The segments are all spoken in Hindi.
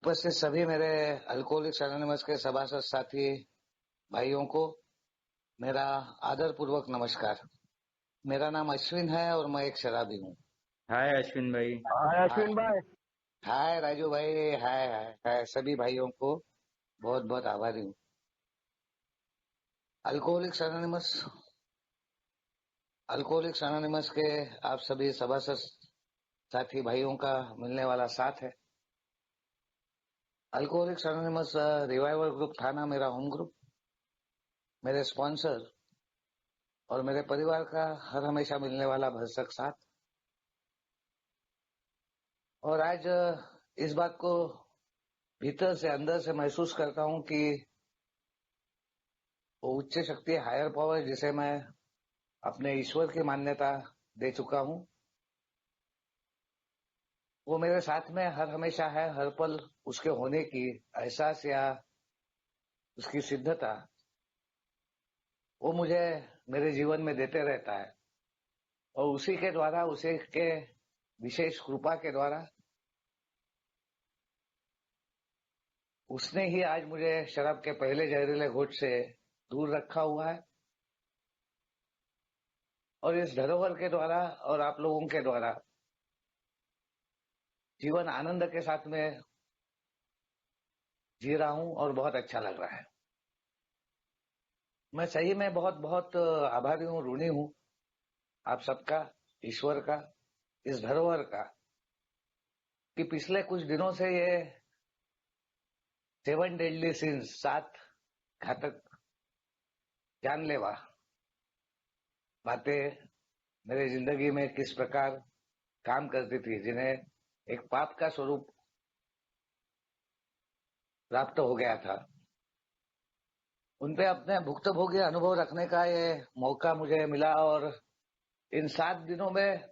उपस्थित सभी मेरे अल्कोहलिक्स एनोनिमस के सभासद साथी भाइयों को मेरा आदरपूर्वक नमस्कार। मेरा नाम अश्विन है और मैं एक शराबी हूँ। हाय अश्विन भाई। हाय अश्विन भाई। हाय राजू भाई। हाय हाय हाय सभी भाइयों को बहुत बहुत आभारी हूँ। अल्कोहलिक्स एनोनिमस अल्कोहलिक्स एनोनिमस के आप सभी सभासद साथी भाइयों का मिलने वाला साथ है। अल्कोहलिक्स एनोनिमस रिवाइवल ग्रुप था ना मेरा होम ग्रुप, मेरे स्पॉन्सर और मेरे परिवार का हर हमेशा मिलने वाला भरसक साथ। और आज इस बात को भीतर से अंदर से महसूस करता हूं कि वो उच्च शक्ति हायर पावर जिसे मैं अपने ईश्वर की मान्यता दे चुका हूं, वो मेरे साथ में हर हमेशा है। हर पल उसके होने की एहसास या उसकी सिद्धता वो मुझे मेरे जीवन में देते रहता है। और उसी के द्वारा, उसी के विशेष कृपा के द्वारा उसने ही आज मुझे शराब के पहले जहरीले घोट से दूर रखा हुआ है। और इस धरोहर के द्वारा और आप लोगों के द्वारा जीवन आनंद के साथ में जी रहा हूं और बहुत अच्छा लग रहा है। मैं सही में बहुत बहुत आभारी हूं, ऋणी हूं आप सबका, ईश्वर का, इस धरोहर का, कि पिछले कुछ दिनों से ये 7 डेडली सिंस, 7 घातक जानलेवा बातें मेरे जिंदगी में किस प्रकार काम करती थी, जिन्हें एक पाप का स्वरूप प्राप्त हो गया था, उनपे अपने भुक्तभोगी अनुभव रखने का ये मौका मुझे मिला। और इन 7 दिनों में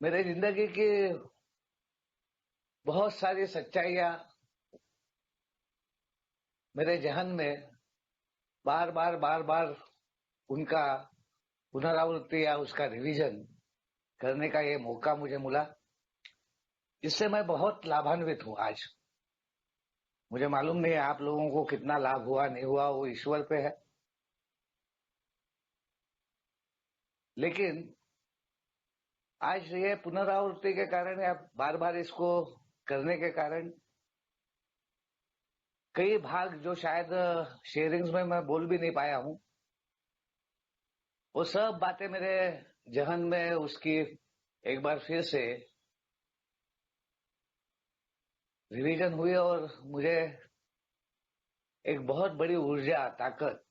मेरे जिंदगी की बहुत सारी सच्चाइयां मेरे जहन में बार बार उनका पुनरावृत्ति या उसका रिवीजन करने का ये मौका मुझे मिला। इससे मैं बहुत लाभान्वित हूं आज। मुझे मालूम नहीं है आप लोगों को कितना लाभ हुआ नहीं हुआ, वो ईश्वर पे है। लेकिन आज ये पुनरावृत्ति के कारण या बार बार इसको करने के कारण कई भाग जो शायद शेयरिंग्स में मैं बोल भी नहीं पाया हूं, वो सब बातें मेरे जहन में उसकी एक बार फिर से रिवीजन हुई। और मुझे एक बहुत बड़ी ऊर्जा, ताकत,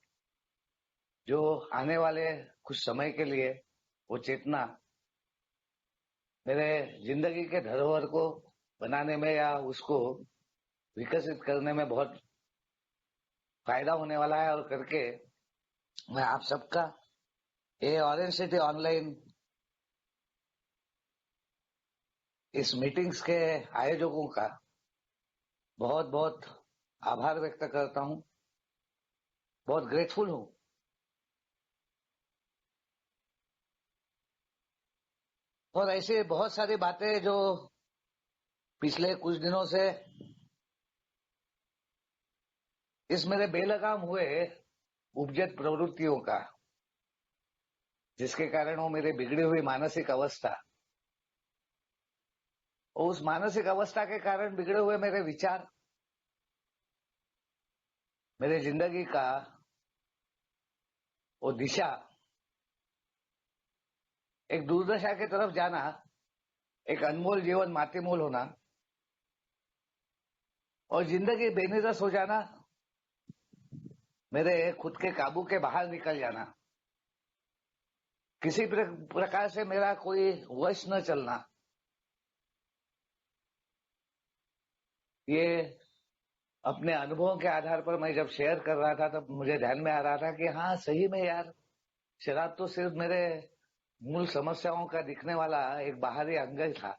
जो आने वाले कुछ समय के लिए वो चेतना मेरे जिंदगी के धरोहर को बनाने में या उसको विकसित करने में बहुत फायदा होने वाला है। और करके मैं आप सबका, ये ऑरेंज सिटी ऑनलाइन इस मीटिंग्स के आयोजकों का बहुत बहुत आभार व्यक्त करता हूं, बहुत ग्रेटफुल हूं। और ऐसे बहुत सारी बातें जो पिछले कुछ दिनों से इस मेरे बेलगाम हुए उपजत प्रवृत्तियों का, जिसके कारण वो मेरी बिगड़ी हुई मानसिक अवस्था, और उस मानसिक अवस्था के कारण बिगड़े हुए मेरे विचार, मेरे जिंदगी का वो दिशा एक दुर्दशा की तरफ जाना, एक अनमोल जीवन मातीमोल होना और जिंदगी बेनिरस हो जाना, मेरे खुद के काबू के बाहर निकल जाना, किसी प्रकार से मेरा कोई वश न चलना, ये अपने अनुभवों के आधार पर मैं जब शेयर कर रहा था तब मुझे ध्यान में आ रहा था कि हाँ, सही में यार, शराब तो सिर्फ मेरे मूल समस्याओं का दिखने वाला एक बाहरी अंग था।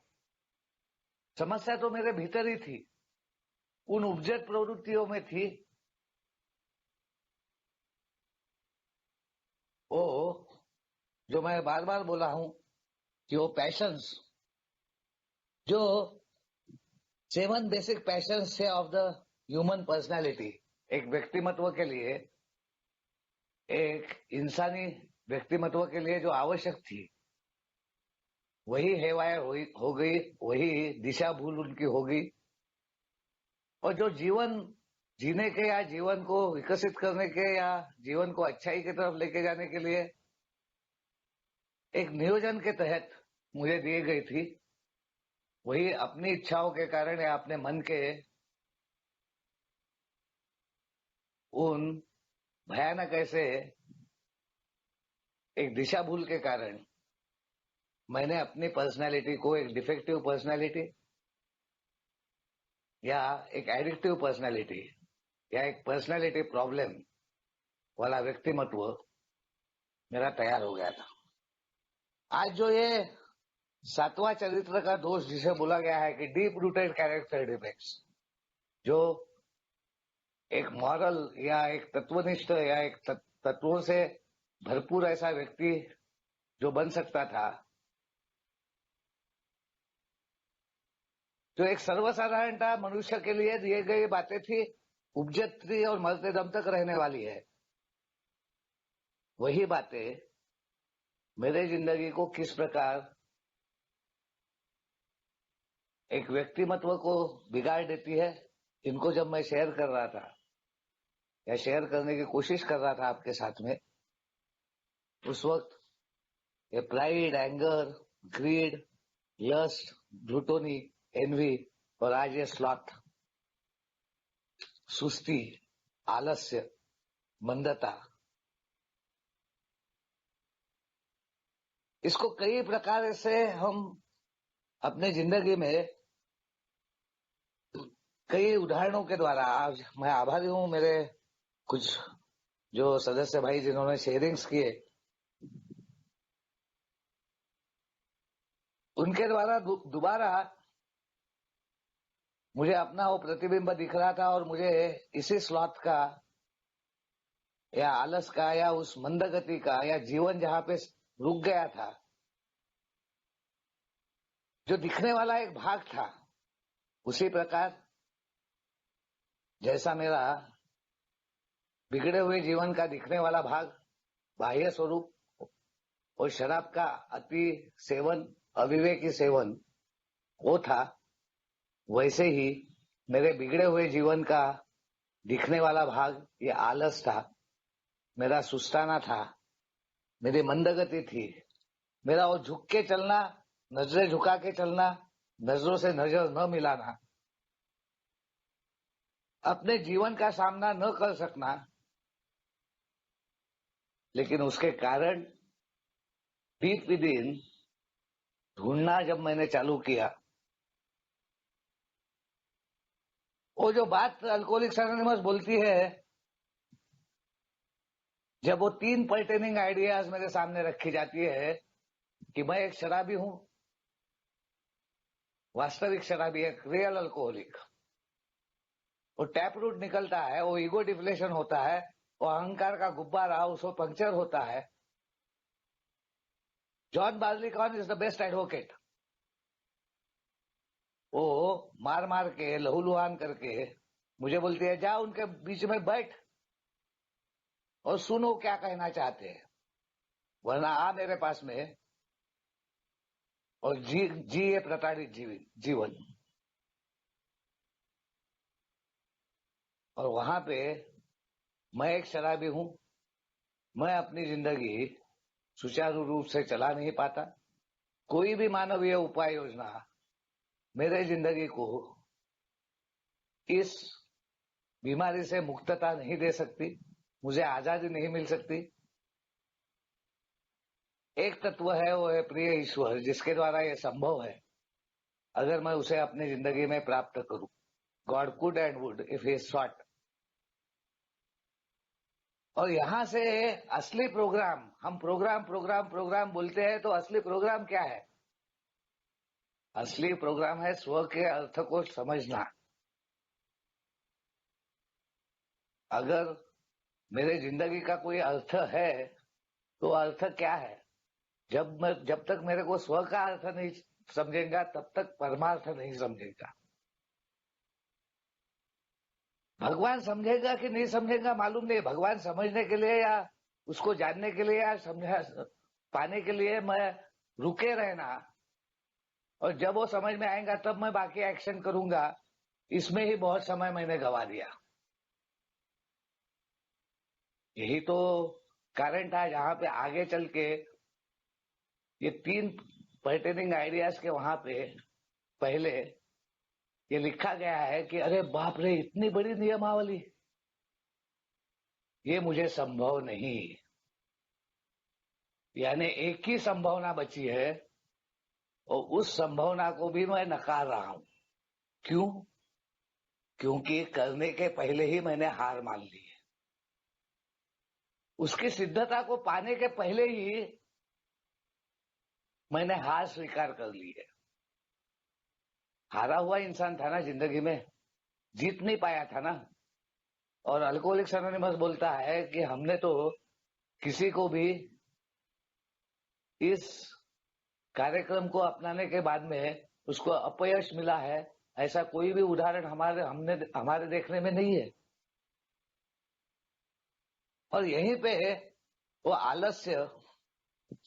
समस्या तो मेरे भीतर ही थी, उन उपजत प्रवृत्तियों में थी। वो जो मैं बार बार बोला हूं कि वो पैशंस जो 7 बेसिक पैशंस थे ऑफ द ह्यूमन पर्सनालिटी। एक व्यक्तिमत्व के लिए, एक इंसानी व्यक्तिमत्व के लिए जो आवश्यक थी वही हेवायर हो गई, वही दिशा भूल उनकी हो गई। और जो जीवन जीने के या जीवन को विकसित करने के या जीवन को अच्छाई की तरफ लेके जाने के लिए एक नियोजन के तहत मुझे दी गई थी, वही अपनी इच्छाओं के कारण या अपने मन के उन भयानक ऐसे एक दिशा भूल के कारण मैंने अपनी पर्सनालिटी को एक डिफेक्टिव पर्सनालिटी या एक एडिक्टिव पर्सनालिटी या एक पर्सनालिटी प्रॉब्लम वाला व्यक्तिमत्व मेरा तैयार हो गया था। आज जो ये 7वां चरित्र का दोष जिसे बोला गया है कि डीप रूटेड कैरेक्टर डिफेक्ट्स, जो एक मॉरल या एक तत्वनिष्ठ या एक तत्वों से भरपूर ऐसा व्यक्ति जो बन सकता था, जो एक सर्वसाधारणता मनुष्य के लिए दिए गई बातें थी, उपजती और मरते दम तक रहने वाली है, वही बातें मेरे जिंदगी को किस प्रकार एक व्यक्तिमत्व को बिगाड़ देती है। इनको जब मैं शेयर कर रहा था या शेयर करने की कोशिश कर रहा था आपके साथ में, उस वक्त ये pride, anger, greed, lust, gluttony, envy और आज ये स्लॉथ, सुस्ती, आलस्य, मंदता, इसको कई प्रकार से हम अपने जिंदगी में कई उदाहरणों के द्वारा, आज मैं आभारी हूं मेरे कुछ जो सदस्य भाई जिन्होंने शेयरिंग्स किए, उनके द्वारा दोबारा मुझे अपना वो प्रतिबिंब दिख रहा था और मुझे इसी स्लॉथ का या आलस का या उस मंदगति का या जीवन जहां पे रुक गया था, जो दिखने वाला एक भाग था, उसी प्रकार जैसा मेरा बिगड़े हुए जीवन का दिखने वाला भाग बाह्य स्वरूप और शराब का अति सेवन, अविवेकी सेवन वो था, वैसे ही मेरे बिगड़े हुए जीवन का दिखने वाला भाग ये आलस था, मेरा सुस्ताना था, मेरी मंदगति थी, मेरा वो झुक के चलना, नजरें झुका के चलना, नजरों से नजर न मिलाना, अपने जीवन का सामना न कर सकना। लेकिन उसके कारण डीप विदिन ढूंढना जब मैंने चालू किया, वो जो बात अल्कोहलिक्स एनोनिमस बोलती है, जब वो 3 पर्टेनिंग आइडियाज मेरे सामने रखी जाती है कि मैं एक शराबी हूं, वास्तविक शराबी, एक रियल अल्कोहलिक, वो टैप रूट निकलता है, वो ईगो डिफ्लेशन होता है, वो अहंकार का गुब्बारा उसको पंक्चर होता है। John Barleycorn is the best advocate. वो मार मार के लहूलुहान करके मुझे बोलती है, जा उनके बीच में बैठ और सुनो क्या कहना चाहते हैं, वरना आ मेरे पास में और जी ये प्रताड़ित जीवन। और वहां पे मैं एक शराबी हूं, मैं अपनी जिंदगी सुचारू रूप से चला नहीं पाता, कोई भी मानवीय उपाय योजना मेरे जिंदगी को इस बीमारी से मुक्तता नहीं दे सकती, मुझे आजादी नहीं मिल सकती। एक तत्व है, वो है प्रिय ईश्वर, जिसके द्वारा यह संभव है अगर मैं उसे अपनी जिंदगी में प्राप्त करूं। God could and would if he sought. और यहां से असली प्रोग्राम, हम प्रोग्राम प्रोग्राम प्रोग्राम बोलते हैं, तो असली प्रोग्राम क्या है? असली प्रोग्राम है स्व के अर्थ को समझना। अगर मेरे जिंदगी का कोई अर्थ है तो अर्थ क्या है? जब तक मेरे को स्व का अर्थ नहीं समझेगा तब तक परमार्थ नहीं समझेगा। भगवान समझेगा कि नहीं समझेगा मालूम नहीं। भगवान समझने के लिए या उसको जानने के लिए या समझा पाने के लिए मैं रुके रहना, और जब वो समझ में आएगा तब मैं बाकी एक्शन करूंगा, इसमें ही बहुत समय मैंने गवा दिया। यही तो कारण था जहां पे आगे चल के ये 3 पर्टेनिंग आइडियाज के वहां पे पहले ये लिखा गया है कि अरे बाप रे, इतनी बड़ी नियमावली, ये मुझे संभव नहीं। यानी एक ही संभावना बची है, और उस संभावना को भी मैं नकार रहा हूं। क्यों? क्योंकि करने के पहले ही मैंने हार मान ली है। उसकी सिद्धता को पाने के पहले ही मैंने हार स्वीकार कर ली है। हारा हुआ इंसान था ना जिंदगी में, जीत नहीं पाया था ना। और अल्कोहलिक्स एनोनिमस बोलता है कि हमने तो किसी को भी इस कार्यक्रम को अपनाने के बाद में उसको अपयश मिला है, ऐसा कोई भी उदाहरण हमारे देखने में नहीं है। और यहीं पे वो आलस्य,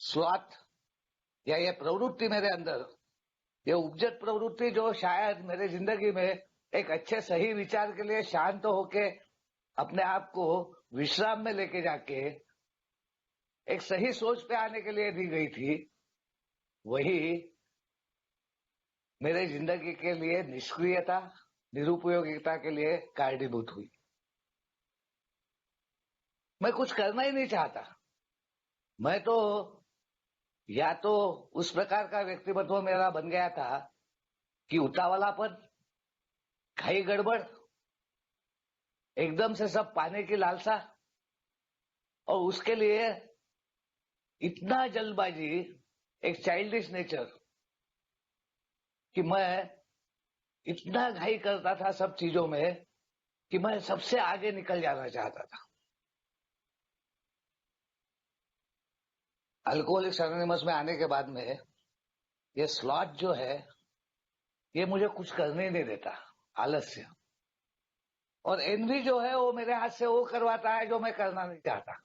स्वार्थ या ये प्रवृत्ति मेरे अंदर, ये उपजत प्रवृत्ति जो शायद मेरे जिंदगी में एक अच्छे सही विचार के लिए शांत होके अपने आप को विश्राम में लेके जाके एक सही सोच पे आने के लिए दी गई थी, वही मेरे जिंदगी के लिए निष्क्रियता, निरुपयोगिता के लिए कारणीभूत हुई। मैं कुछ करना ही नहीं चाहता। मैं तो या तो उस प्रकार का व्यक्तित्व मेरा बन गया था कि उतावलापन, खाई गड़बड़, एकदम से सब पाने की लालसा, और उसके लिए इतना जल्दबाजी, एक चाइल्डिश नेचर कि मैं इतना घाई करता था सब चीजों में कि मैं सबसे आगे निकल जाना चाहता था। अल्कोहलिक्स एनोनिमस में आने के बाद में ये स्लॉट जो है, ये मुझे कुछ करने ही नहीं देता, आलस्य। और एनवी जो है वो मेरे हाथ से वो करवाता है जो मैं करना नहीं चाहता।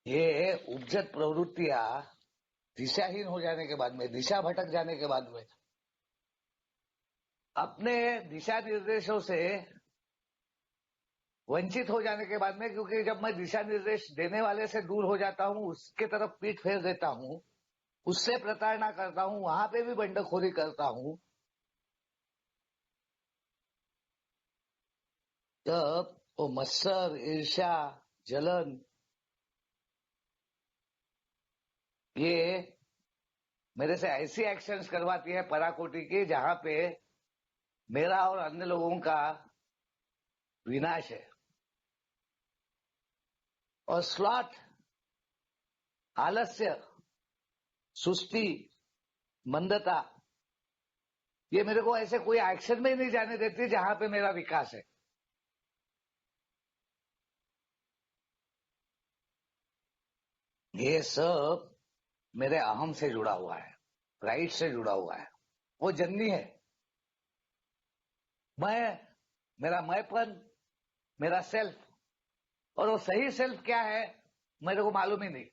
ये उपजत प्रवृत्तियां दिशाहीन हो जाने के बाद में, दिशा भटक जाने के बाद में, अपने दिशा निर्देशों से वंचित हो जाने के बाद में, क्योंकि जब मैं दिशा निर्देश देने वाले से दूर हो जाता हूं, उसके तरफ पीठ फेर देता हूं, उससे प्रताड़ना करता हूं, वहां पे भी बंडखोरी करता हूं, तब वो मत्सर, ईर्ष्या, जलन, ये मेरे से ऐसी एक्शंस करवाती है पराकोटि की, जहां पे मेरा और अन्य लोगों का विनाश है। और स्लॉट, आलस्य, सुस्ती, मंदता, ये मेरे को ऐसे कोई एक्शन में ही नहीं जाने देती जहां पे मेरा विकास है। ये सब मेरे अहम से जुड़ा हुआ है, राइट से जुड़ा हुआ है। वो जननी है। मैं, मेरा मैंपन, मेरा सेल्फ, और वो सही सेल्फ क्या है मेरे को मालूम ही नहीं।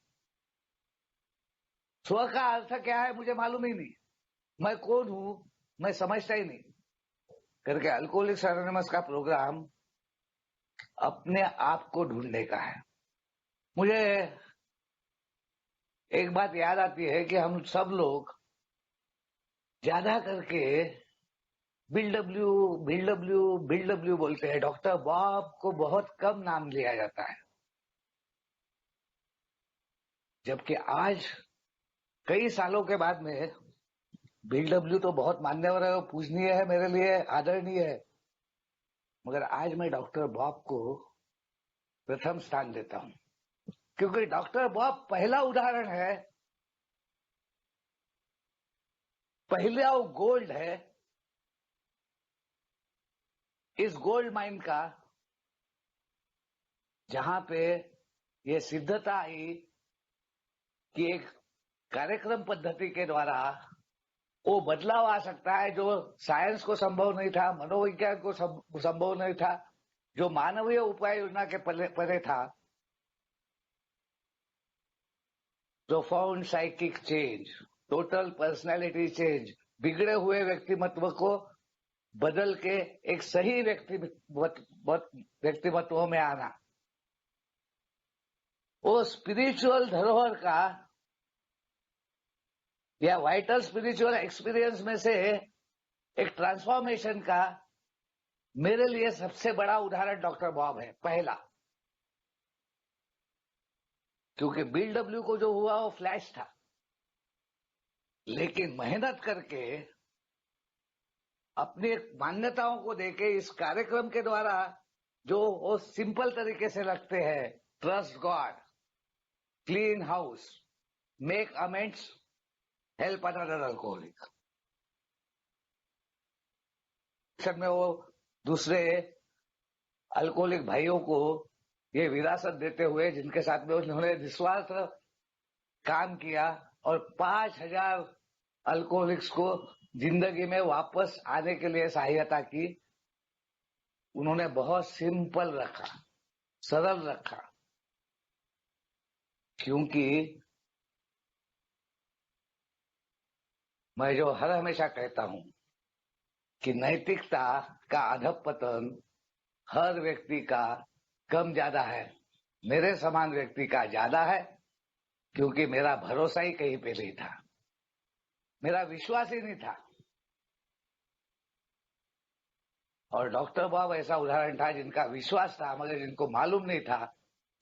स्व का अर्थ क्या है मुझे मालूम ही नहीं। मैं कौन हूं मैं समझता ही नहीं। करके अल्कोहलिक्स एनोनिमस का प्रोग्राम अपने आप को ढूंढने का है। मुझे एक बात याद आती है कि हम सब लोग ज्यादा करके बिल्डब्ल्यू बिल्डब्ल्यू बिल्डब्ल्यू बोलते हैं। डॉक्टर बॉब को बहुत कम नाम लिया जाता है, जबकि आज कई सालों के बाद में बिल्डब्ल्यू तो बहुत मान्यवर है, पूजनीय है, मेरे लिए आदरणीय है, मगर आज मैं डॉक्टर बॉब को प्रथम स्थान देता हूं। क्योंकि डॉक्टर बॉब पहला उदाहरण है, पहला वो गोल्ड है इस गोल्ड माइन का, जहां पे ये सिद्धता आई कि एक कार्यक्रम पद्धति के द्वारा वो बदलाव आ सकता है जो साइंस को संभव नहीं था, मनोविज्ञान को संभव नहीं था, जो मानवीय उपाय योजना के परे था। Profound psychic change, total personality change, बिगड़े हुए व्यक्तिमत्व को बदल के एक सही व्यक्तिमत्व में आना, वो स्पिरिचुअल धरोहर का या वाइटल स्पिरिचुअल एक्सपीरियंस में से एक ट्रांसफॉर्मेशन का मेरे लिए सबसे बड़ा उदाहरण डॉक्टर बॉब है, पहला। क्योंकि बिल डब्ल्यू को जो हुआ वो फ्लैश था, लेकिन मेहनत करके अपनी मान्यताओं को देके इस कार्यक्रम के द्वारा जो वो सिंपल तरीके से लगते हैं, trust God, clean house, make amends, help another alcoholic, में वो दूसरे अल्कोहलिक भाइयों को ये विरासत देते हुए जिनके साथ में उन्होंने निस्वार्थ काम किया और 5,000 अल्कोहलिक्स को जिंदगी में वापस आने के लिए सहायता की, उन्होंने बहुत सिंपल रखा, सरल रखा। क्योंकि मैं जो हर हमेशा कहता हूं कि नैतिकता का अधपतन हर व्यक्ति का कम ज्यादा है, मेरे समान व्यक्ति का ज्यादा है, क्योंकि मेरा भरोसा ही कहीं पे नहीं था, मेरा विश्वास ही नहीं था। और डॉक्टर बॉब ऐसा उदाहरण था जिनका विश्वास था मगर जिनको मालूम नहीं था,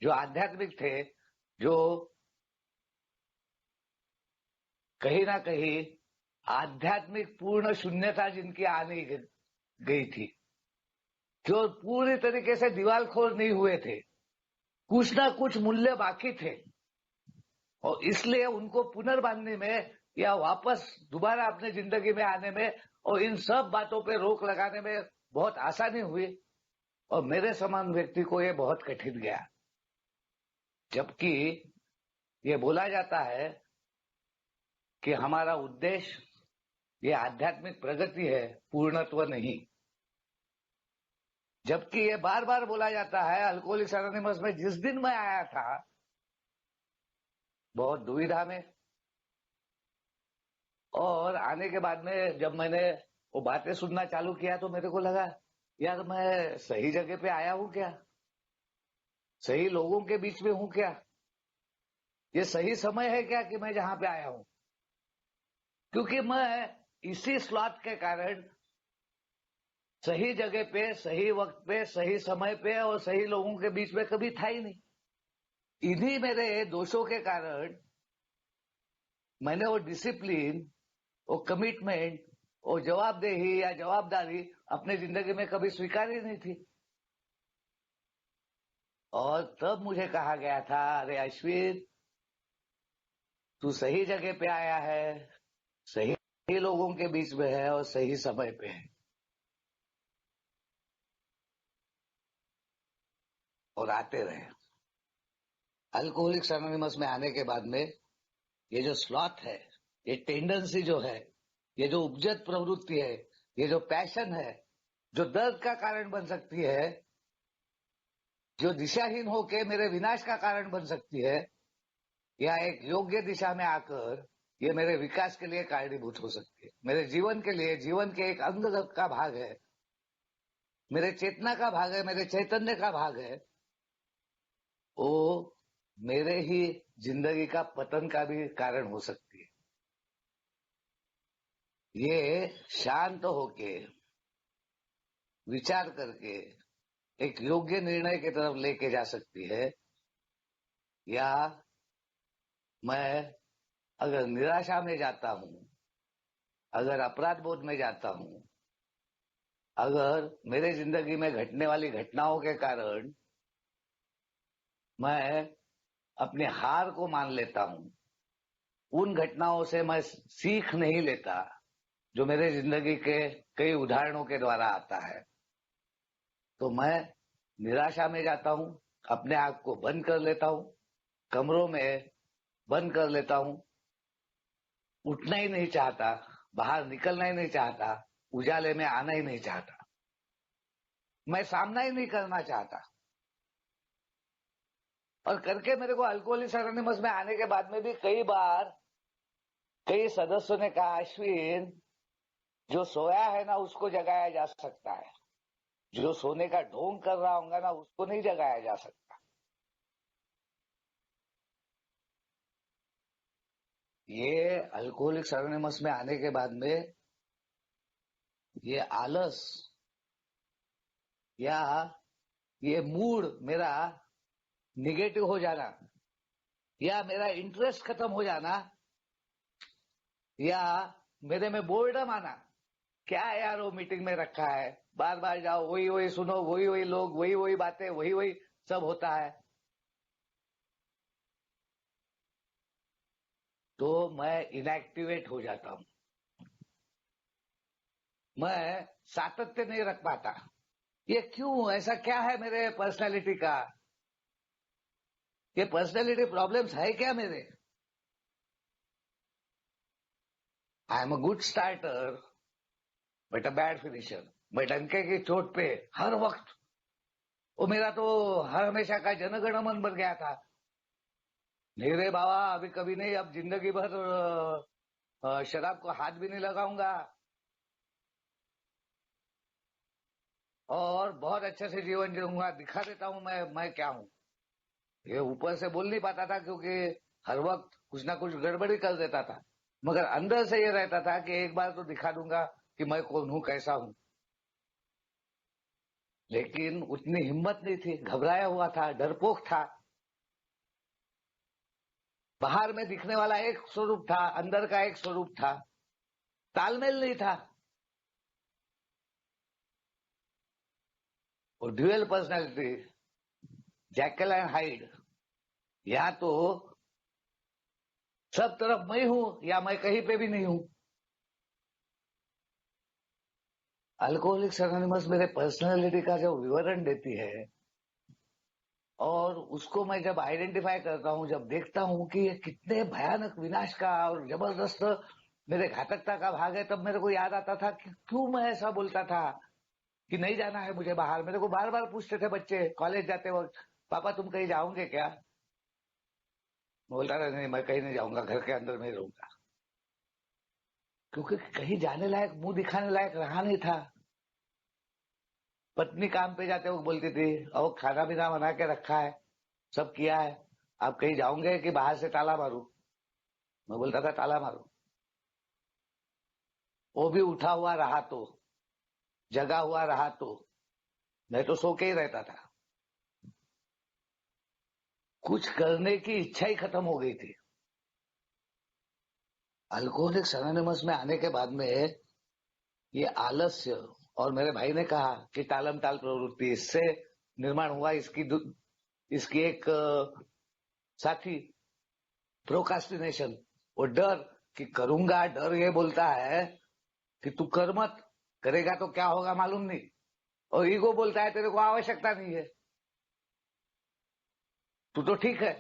जो आध्यात्मिक थे, जो कहीं ना कहीं आध्यात्मिक पूर्ण शून्यता जिनकी आने गई थी, जो पूरी तरीके से दीवालखोर नहीं हुए थे, कुछ ना कुछ मूल्य बाकी थे, और इसलिए उनको पुनर्बांधने में या वापस दोबारा अपने जिंदगी में आने में और इन सब बातों पे रोक लगाने में बहुत आसानी हुई, और मेरे समान व्यक्ति को ये बहुत कठिन गया। जबकि ये बोला जाता है कि हमारा उद्देश्य ये आध्यात्मिक प्रगति है, पूर्णत्व नहीं। जबकि ये बार बार बोला जाता है, अल्कोहलिक्स एनोनिमस में जिस दिन मैं आया था बहुत दुविधा में, और आने के बाद में जब मैंने वो बातें सुनना चालू किया तो मेरे को लगा यार मैं सही जगह पे आया हूं क्या, सही लोगों के बीच में हूं क्या, ये सही समय है क्या कि मैं जहां पे आया हूं। क्योंकि मैं इसी स्लॉट के कारण सही जगह पे, सही वक्त पे, सही समय पे और सही लोगों के बीच में कभी था ही नहीं। इन्हीं मेरे दोषों के कारण मैंने वो डिसिप्लिन, वो कमिटमेंट, वो जवाबदेही या जवाबदारी अपने जिंदगी में कभी स्वीकारी नहीं थी। और तब मुझे कहा गया था, अरे अश्विन तू सही जगह पे आया है, सही लोगों के बीच में है और सही समय पे है। और आते रहे। अल्कोहलिक्स एनोनिमस में आने के बाद में ये जो स्लॉथ है, ये टेंडेंसी जो है, ये जो उपजत प्रवृत्ति है, ये जो पैशन है, जो दर्द का कारण बन सकती है, जो दिशाहीन होके मेरे विनाश का कारण बन सकती है, या एक योग्य दिशा में आकर ये मेरे विकास के लिए कारणीभूत हो सकती है, मेरे जीवन के लिए, जीवन के एक अंग का भाग है, मेरे चेतना का भाग है, मेरे चैतन्य का भाग है, वो मेरे ही जिंदगी का पतन का भी कारण हो सकती है। ये शांत होके विचार करके एक योग्य निर्णय की तरफ लेके जा सकती है, या मैं अगर निराशा में जाता हूं, अगर अपराध बोध में जाता हूं, अगर मेरे जिंदगी में घटने वाली घटनाओं के कारण मैं अपने हार को मान लेता हूं, उन घटनाओं से मैं सीख नहीं लेता जो मेरे जिंदगी के कई उदाहरणों के द्वारा आता है, तो मैं निराशा में जाता हूं, अपने आप को बंद कर लेता हूं, कमरों में बंद कर लेता हूं, उठना ही नहीं चाहता, बाहर निकलना ही नहीं चाहता, उजाले में आना ही नहीं चाहता, मैं सामना ही नहीं करना चाहता। और करके मेरे को अल्कोहलिक्स एनोनिमस में आने के बाद में भी कई बार कई सदस्यों ने कहा, अश्विन जो सोया है ना उसको जगाया जा सकता है, जो सोने का ढोंग कर रहा होगा ना उसको नहीं जगाया जा सकता। ये अल्कोहलिक्स एनोनिमस में आने के बाद में ये आलस या ये मूड मेरा निगेटिव हो जाना या मेरा इंटरेस्ट खत्म हो जाना या मेरे में बोर्डम आना, क्या है यार वो मीटिंग में रखा है, बार बार जाओ, वही वही सुनो, वही वही लोग, वही वही बातें, वही वही सब होता है, तो मैं इनएक्टिवेट हो जाता हूं, मैं सातत्य नहीं रख पाता। ये क्यों, ऐसा क्या है मेरे पर्सनालिटी का, ये पर्सनालिटी प्रॉब्लम्स है क्या मेरे? I am a good starter but a bad finisher. मैं डंके की चोट पे हर वक्त, वो मेरा तो हर हमेशा का जनगण मन बन गया था, नहीं रे बाबा अभी कभी नहीं, अब जिंदगी भर शराब को हाथ भी नहीं लगाऊंगा और बहुत अच्छे से जीवन जीऊंगा, दिखा देता हूं मैं क्या हूं। ये ऊपर से बोल नहीं पाता था क्योंकि हर वक्त कुछ ना कुछ गड़बड़ी कर देता था, मगर अंदर से ये रहता था कि एक बार तो दिखा दूंगा कि मैं कौन हूं, कैसा हूं। लेकिन उतनी हिम्मत नहीं थी, घबराया हुआ था, डरपोक था। बाहर में दिखने वाला एक स्वरूप था, अंदर का एक स्वरूप था, तालमेल नहीं था। और dual personality, jackal and hide, या तो सब तरफ मैं हूं या मैं कहीं पे भी नहीं हूं। अल्कोहलिक्स एनोनिमस मेरे पर्सनालिटी का जो विवरण देती है, और उसको मैं जब आइडेंटिफाई करता हूं, जब देखता हूं कि ये कितने भयानक विनाश का और जबरदस्त मेरे घातकता का भाग है, तब मेरे को याद आता था कि क्यों मैं ऐसा बोलता था कि नहीं जाना है मुझे बाहर। मेरे को बार बार पूछते थे बच्चे कॉलेज जाते वक्त, पापा तुम कहीं जाओगे क्या? मैं बोलता था नहीं, मैं कहीं नहीं जाऊंगा, घर के अंदर में ही रहूंगा, क्योंकि कहीं जाने लायक, मुंह दिखाने लायक रहा नहीं था। पत्नी काम पे जाते वक्त बोलती थी, और खाना पीना बना के रखा है, सब किया है, आप कहीं जाओगे कि बाहर से ताला मारू? मैं बोलता था ताला मारू। वो भी उठा हुआ रहा तो, जगा हुआ रहा तो, मैं तो सो के ही रहता था। कुछ करने की इच्छा ही खत्म हो गई थी। अल्कोहलिक्स एनोनिमस में आने के बाद में ये आलस्य, और मेरे भाई ने कहा कि टालम टाल प्रवृत्ति, इससे निर्माण हुआ। इसकी एक साथी प्रोकास्टिनेशन, वो डर कि करूंगा, डर ये बोलता है कि तू कर मत, करेगा तो क्या होगा मालूम नहीं। और ईगो बोलता है तेरे को आवश्यकता नहीं है, तू तो ठीक है।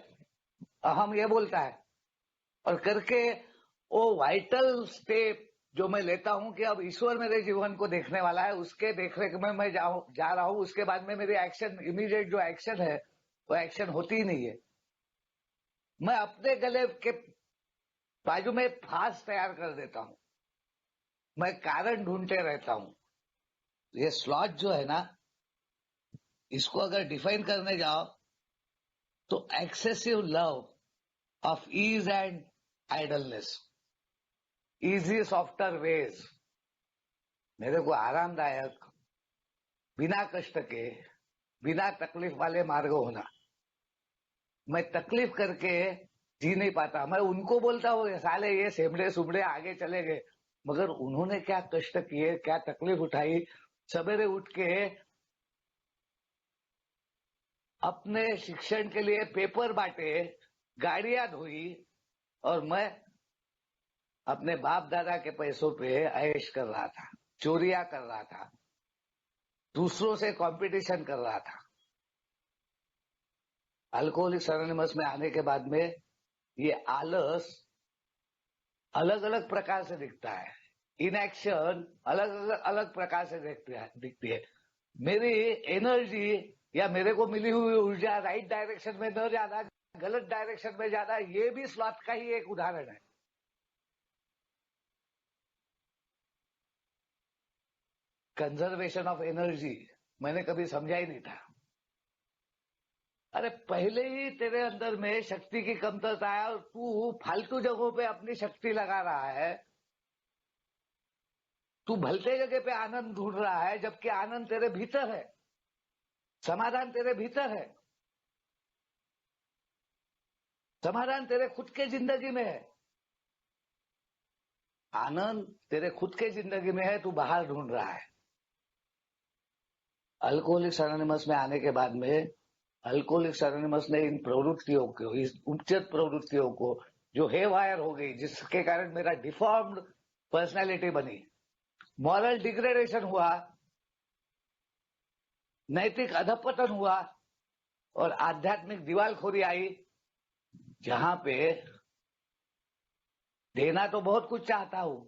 अहम ये बोलता है, और करके वो वाइटल स्टेप जो मैं लेता हूं कि अब ईश्वर मेरे जीवन को देखने वाला है, उसके देखरेख में मैं जा रहा हूं, उसके बाद में मेरी एक्शन, इमीडिएट जो एक्शन है वो एक्शन होती ही नहीं है। मैं अपने गले के बाजू में फांस तैयार कर देता हूं, मैं कारण ढूंढते रहता हूं। ये स्लॉथ जो है ना, इसको अगर डिफाइन करने जाओ तो excessive love of ease and idleness, easy softer ways, मेरे को आरामदायक, बिना कष्ट के, बिना तकलीफ वाले मार्ग होना। मैं तकलीफ करके जी नहीं पाता। मैं उनको बोलता हूँ साले ये सेमड़े सुमड़े आगे चले गए, मगर उन्होंने क्या कष्ट किए, क्या तकलीफ उठाई, सवेरे उठ के अपने शिक्षण के लिए पेपर बांटे, गाड़ियां धोई, और मैं अपने बाप दादा के पैसों पे ऐश कर रहा था, चोरियां कर रहा था, दूसरों से कंपटीशन कर रहा था। अल्कोहलिक्स एनोनिमस में आने के बाद में ये आलस अलग अलग प्रकार से दिखता है। इनएक्शन अलग अलग अलग प्रकार से दिखती है। मेरी एनर्जी या मेरे को मिली हुई ऊर्जा राइट डायरेक्शन में न जाना, गलत डायरेक्शन में जाना, ये भी स्लॉथ का ही एक उदाहरण है। कंजर्वेशन ऑफ एनर्जी मैंने कभी समझा ही नहीं था। अरे पहले ही तेरे अंदर में शक्ति की कमतरता है और तू फालतू जगहों पे अपनी शक्ति लगा रहा है। तू भलते जगह पे आनंद ढूंढ रहा है, जबकि आनंद तेरे भीतर है, समाधान तेरे भीतर है, समाधान तेरे खुद के जिंदगी में है, आनंद तेरे खुद के जिंदगी में है, तू बाहर ढूंढ रहा है। अल्कोहलिक्स एनोनिमस में आने के बाद में अल्कोहलिक्स एनोनिमस ने इन प्रवृत्तियों को, इस उपचत प्रवृत्तियों को जो हेवायर हो गई, जिसके कारण मेरा डिफॉर्म्ड पर्सनैलिटी बनी, मॉरल डिग्रेडेशन हुआ, नैतिक अधपतन हुआ और आध्यात्मिक दीवालखोरी आई, जहां पे देना तो बहुत कुछ चाहता हूं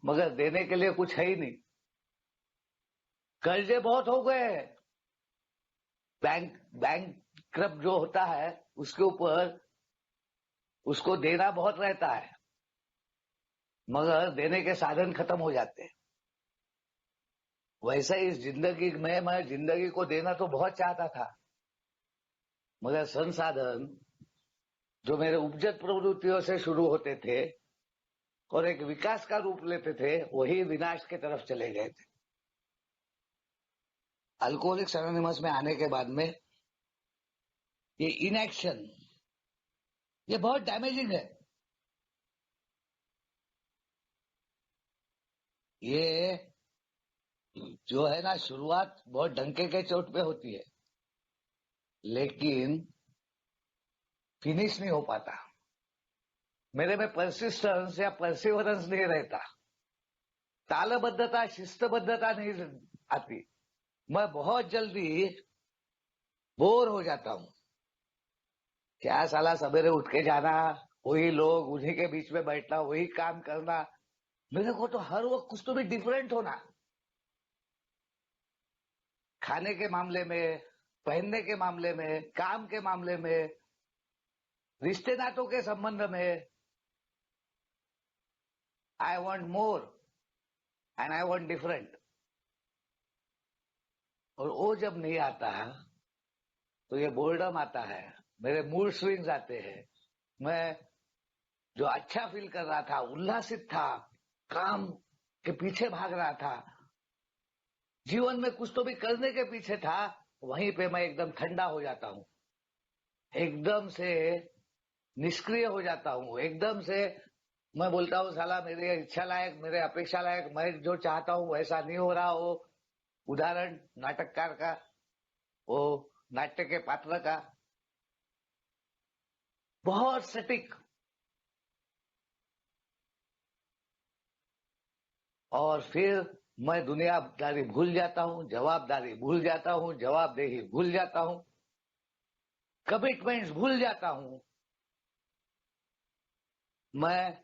मगर देने के लिए कुछ है ही नहीं। कर्जे बहुत हो गए, बैंक जो होता है उसके ऊपर उसको देना बहुत रहता है मगर देने के साधन खत्म हो जाते हैं। वैसा ही इस जिंदगी में मैं जिंदगी को देना तो बहुत चाहता था मगर संसाधन जो मेरे उपजत प्रवृत्तियों से शुरू होते थे और एक विकास का रूप लेते थे, वही विनाश की तरफ चले गए थे। अल्कोहलिक्स एनोनिमस में आने के बाद में ये इनएक्शन, ये बहुत डैमेजिंग है। ये जो है ना, शुरुआत बहुत डंके के चोट पे होती है लेकिन फिनिश नहीं हो पाता। मेरे में परसिस्टेंस या परसिवरेंस नहीं रहता, तालबद्धता, शिस्तबद्धता नहीं आती। मैं बहुत जल्दी बोर हो जाता हूं। क्या साला सवेरे उठ के जाना, वही लोग, उन्हीं के बीच में बैठना, वही काम करना। मेरे को तो हर वक्त कुछ तो भी डिफरेंट होना, खाने के मामले में, पहनने के मामले में, काम के मामले में, रिश्ते नातों के संबंध में। I want more and I want different. और वो जब नहीं आता है तो ये बोर्डम आता है, मेरे मूड स्विंग्स आते हैं। मैं जो अच्छा फील कर रहा था, उल्लासित था, काम के पीछे भाग रहा था, जीवन में कुछ तो भी करने के पीछे था, वहीं पे मैं एकदम ठंडा हो जाता हूं, एकदम से निष्क्रिय हो जाता हूं, एकदम से मैं बोलता हूं साला मेरे इच्छा लायक, मेरे अपेक्षा लायक, मैं जो चाहता हूं वैसा नहीं हो रहा हो। उदाहरण नाटककार का, वो नाट्य के पात्र का, बहुत सटीक। और फिर मैं दुनियादारी भूल जाता हूं, जवाबदारी भूल जाता हूं, जवाबदेही भूल जाता हूं, कमिटमेंट्स भूल जाता हूं। मैं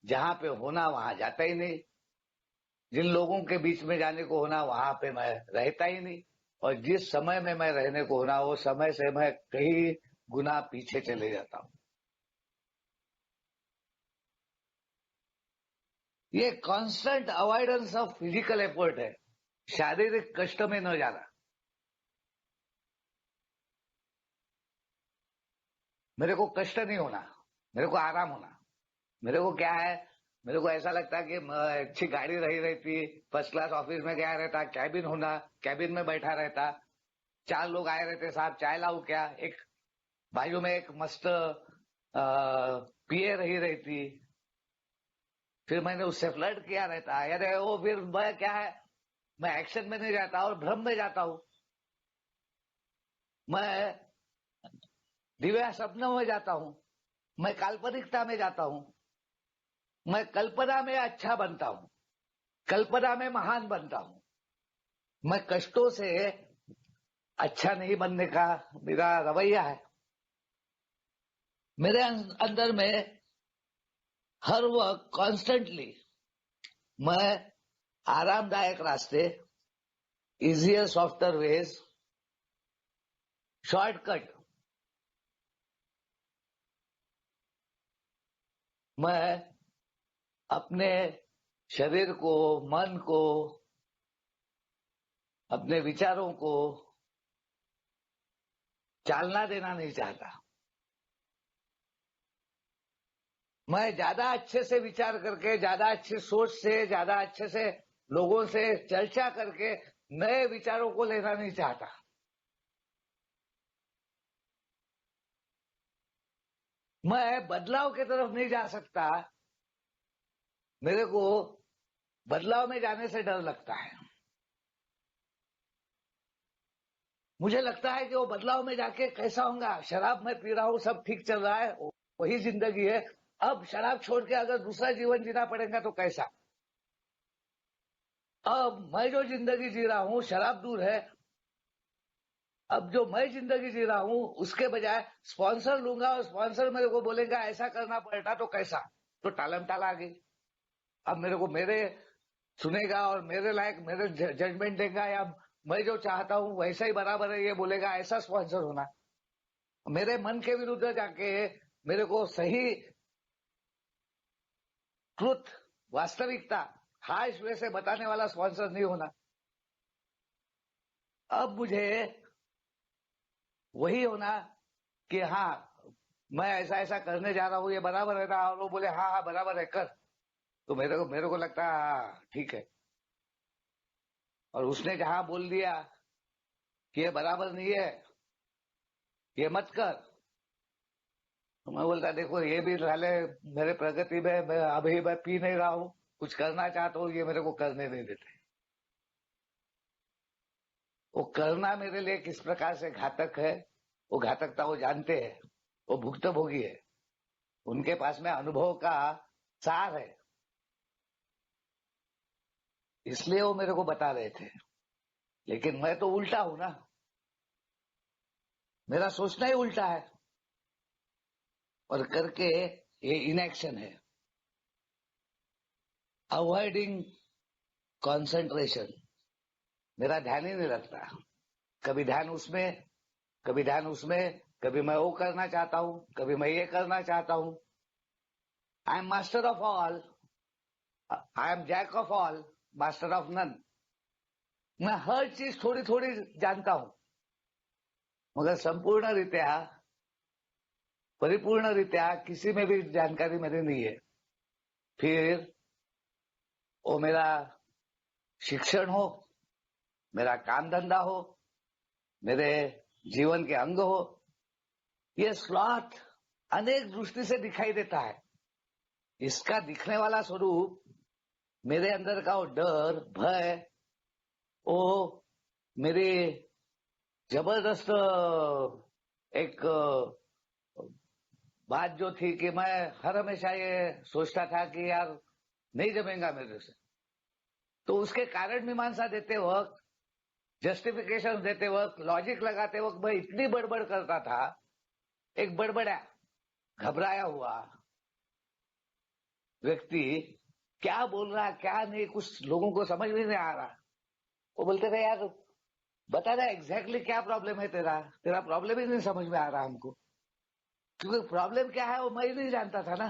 जहां पे होना वहां जाता ही नहीं, जिन लोगों के बीच में जाने को होना वहां पे मैं रहता ही नहीं, और जिस समय में मैं रहने को होना वो समय से मैं कई गुना पीछे चले जाता हूं। ये constant avoidance of physical effort है, शारीरिक कष्ट में न जाना। मेरे को कष्ट नहीं होना, मेरे को आराम होना। मेरे को क्या है, मेरे को ऐसा लगता है कि अच्छी गाड़ी रही रहती, फर्स्ट क्लास ऑफिस में गया रहता, कैबिन होना, कैबिन में बैठा रहता, 4 लोग आए रहते, साहब चाय लाऊं क्या, एक बाजू में एक मस्त पिए रही रहती, फिर मैंने उससे फ्लर्ट किया रहता। अरे वो फिर मैं क्या है, मैं एक्शन में नहीं जाता और भ्रम में जाता हूं, मैं दिव्या सपनों में जाता हूं, मैं काल्पनिकता में जाता हूं, मैं कल्पना में अच्छा बनता हूं, कल्पना में महान बनता हूं। मैं कष्टों से अच्छा नहीं बनने का मेरा रवैया है। मेरे अंदर में हर वक्त कॉन्स्टेंटली मैं आरामदायक रास्ते, इजियर सॉफ्टर वेज, शॉर्टकट, मैं अपने शरीर को, मन को, अपने विचारों को चालना देना नहीं चाहता। मैं ज्यादा अच्छे से विचार करके, ज्यादा अच्छी सोच से, ज्यादा अच्छे से लोगों से चर्चा करके नए विचारों को लेना नहीं चाहता। मैं बदलाव की तरफ नहीं जा सकता। मेरे को बदलाव में जाने से डर लगता है। मुझे लगता है कि वो बदलाव में जाके कैसा होगा। शराब मैं पी रहा हूं, सब ठीक चल रहा है, वही जिंदगी है। अब शराब छोड़ के अगर दूसरा जीवन जीना पड़ेगा तो कैसा। अब मैं जो जिंदगी जी रहा हूं, शराब दूर है, अब जो मैं जिंदगी जी रहा हूं उसके बजाय स्पॉन्सर लूंगा और स्पॉन्सर मेरे को बोलेगा ऐसा करना पड़ता तो कैसा। तो टालम टाल आ गई। अब मेरे को मेरे सुनेगा और मेरे लायक मेरे जजमेंट देगा, या मैं जो चाहता हूं वैसा ही बराबर है ये बोलेगा, ऐसा स्पॉन्सर होना। मेरे मन के विरुद्ध जाके मेरे को सही ट्रुथ, वास्तविकता हार्श वे से बताने वाला स्पॉन्सर नहीं होना। अब मुझे वही होना कि हाँ मैं ऐसा ऐसा करने जा रहा हूँ, ये बराबर है ना, और वो बोले हाँ हाँ बराबर है कर, तो मेरे को लगता है हाँ ठीक है। और उसने जहां बोल दिया कि ये बराबर नहीं है, ये मत कर, तो मैं बोलता देखो ये भी साले मेरे प्रगति में, मैं अभी मैं पी नहीं रहा हूँ, कुछ करना चाहता हूँ, ये मेरे को करने नहीं देते। वो करना मेरे लिए किस प्रकार से घातक है, वो घातकता वो जानते हैं, वो भुक्तभोगी है, उनके पास में अनुभव का सार है, इसलिए वो मेरे को बता रहे थे। लेकिन मैं तो उल्टा हूं ना, मेरा सोचना ही उल्टा है और करके ये इनएक्शन है। अवॉइडिंग कंसंट्रेशन, मेरा ध्यान ही नहीं लगता। कभी ध्यान उसमें, कभी ध्यान उसमें, कभी मैं वो करना चाहता हूं, कभी मैं ये करना चाहता हूं। I am master of all, I am jack of all, master of none. मैं हर चीज थोड़ी थोड़ी जानता हूं, मगर संपूर्ण रीत्या, परिपूर्ण रीत्या किसी में भी जानकारी मेरी नहीं है। फिर वो मेरा शिक्षण हो, मेरा काम धंधा हो, मेरे जीवन के अंग हो, ये स्लॉथ अनेक दृष्टि से दिखाई देता है। इसका दिखने वाला स्वरूप, मेरे अंदर का वो डर, भय, वो मेरी जबरदस्त एक बात जो थी कि मैं हर हमेशा ये सोचता था कि यार नहीं जमेगा मेरे से। तो उसके कारण मीमांसा देते वक्त, जस्टिफिकेशन देते वक्त, लॉजिक लगाते वक्त मैं इतनी बड़बड़ करता था। एक बड़बड़ा घबराया हुआ व्यक्ति क्या बोल रहा क्या नहीं, कुछ लोगों को समझ में नहीं आ रहा। वो बोलते थे यार बता रहा एग्जैक्टली क्या प्रॉब्लम है तेरा, तेरा प्रॉब्लम ही नहीं समझ में आ रहा हमको, क्योंकि प्रॉब्लम क्या है वो मैं ही नहीं जानता था ना।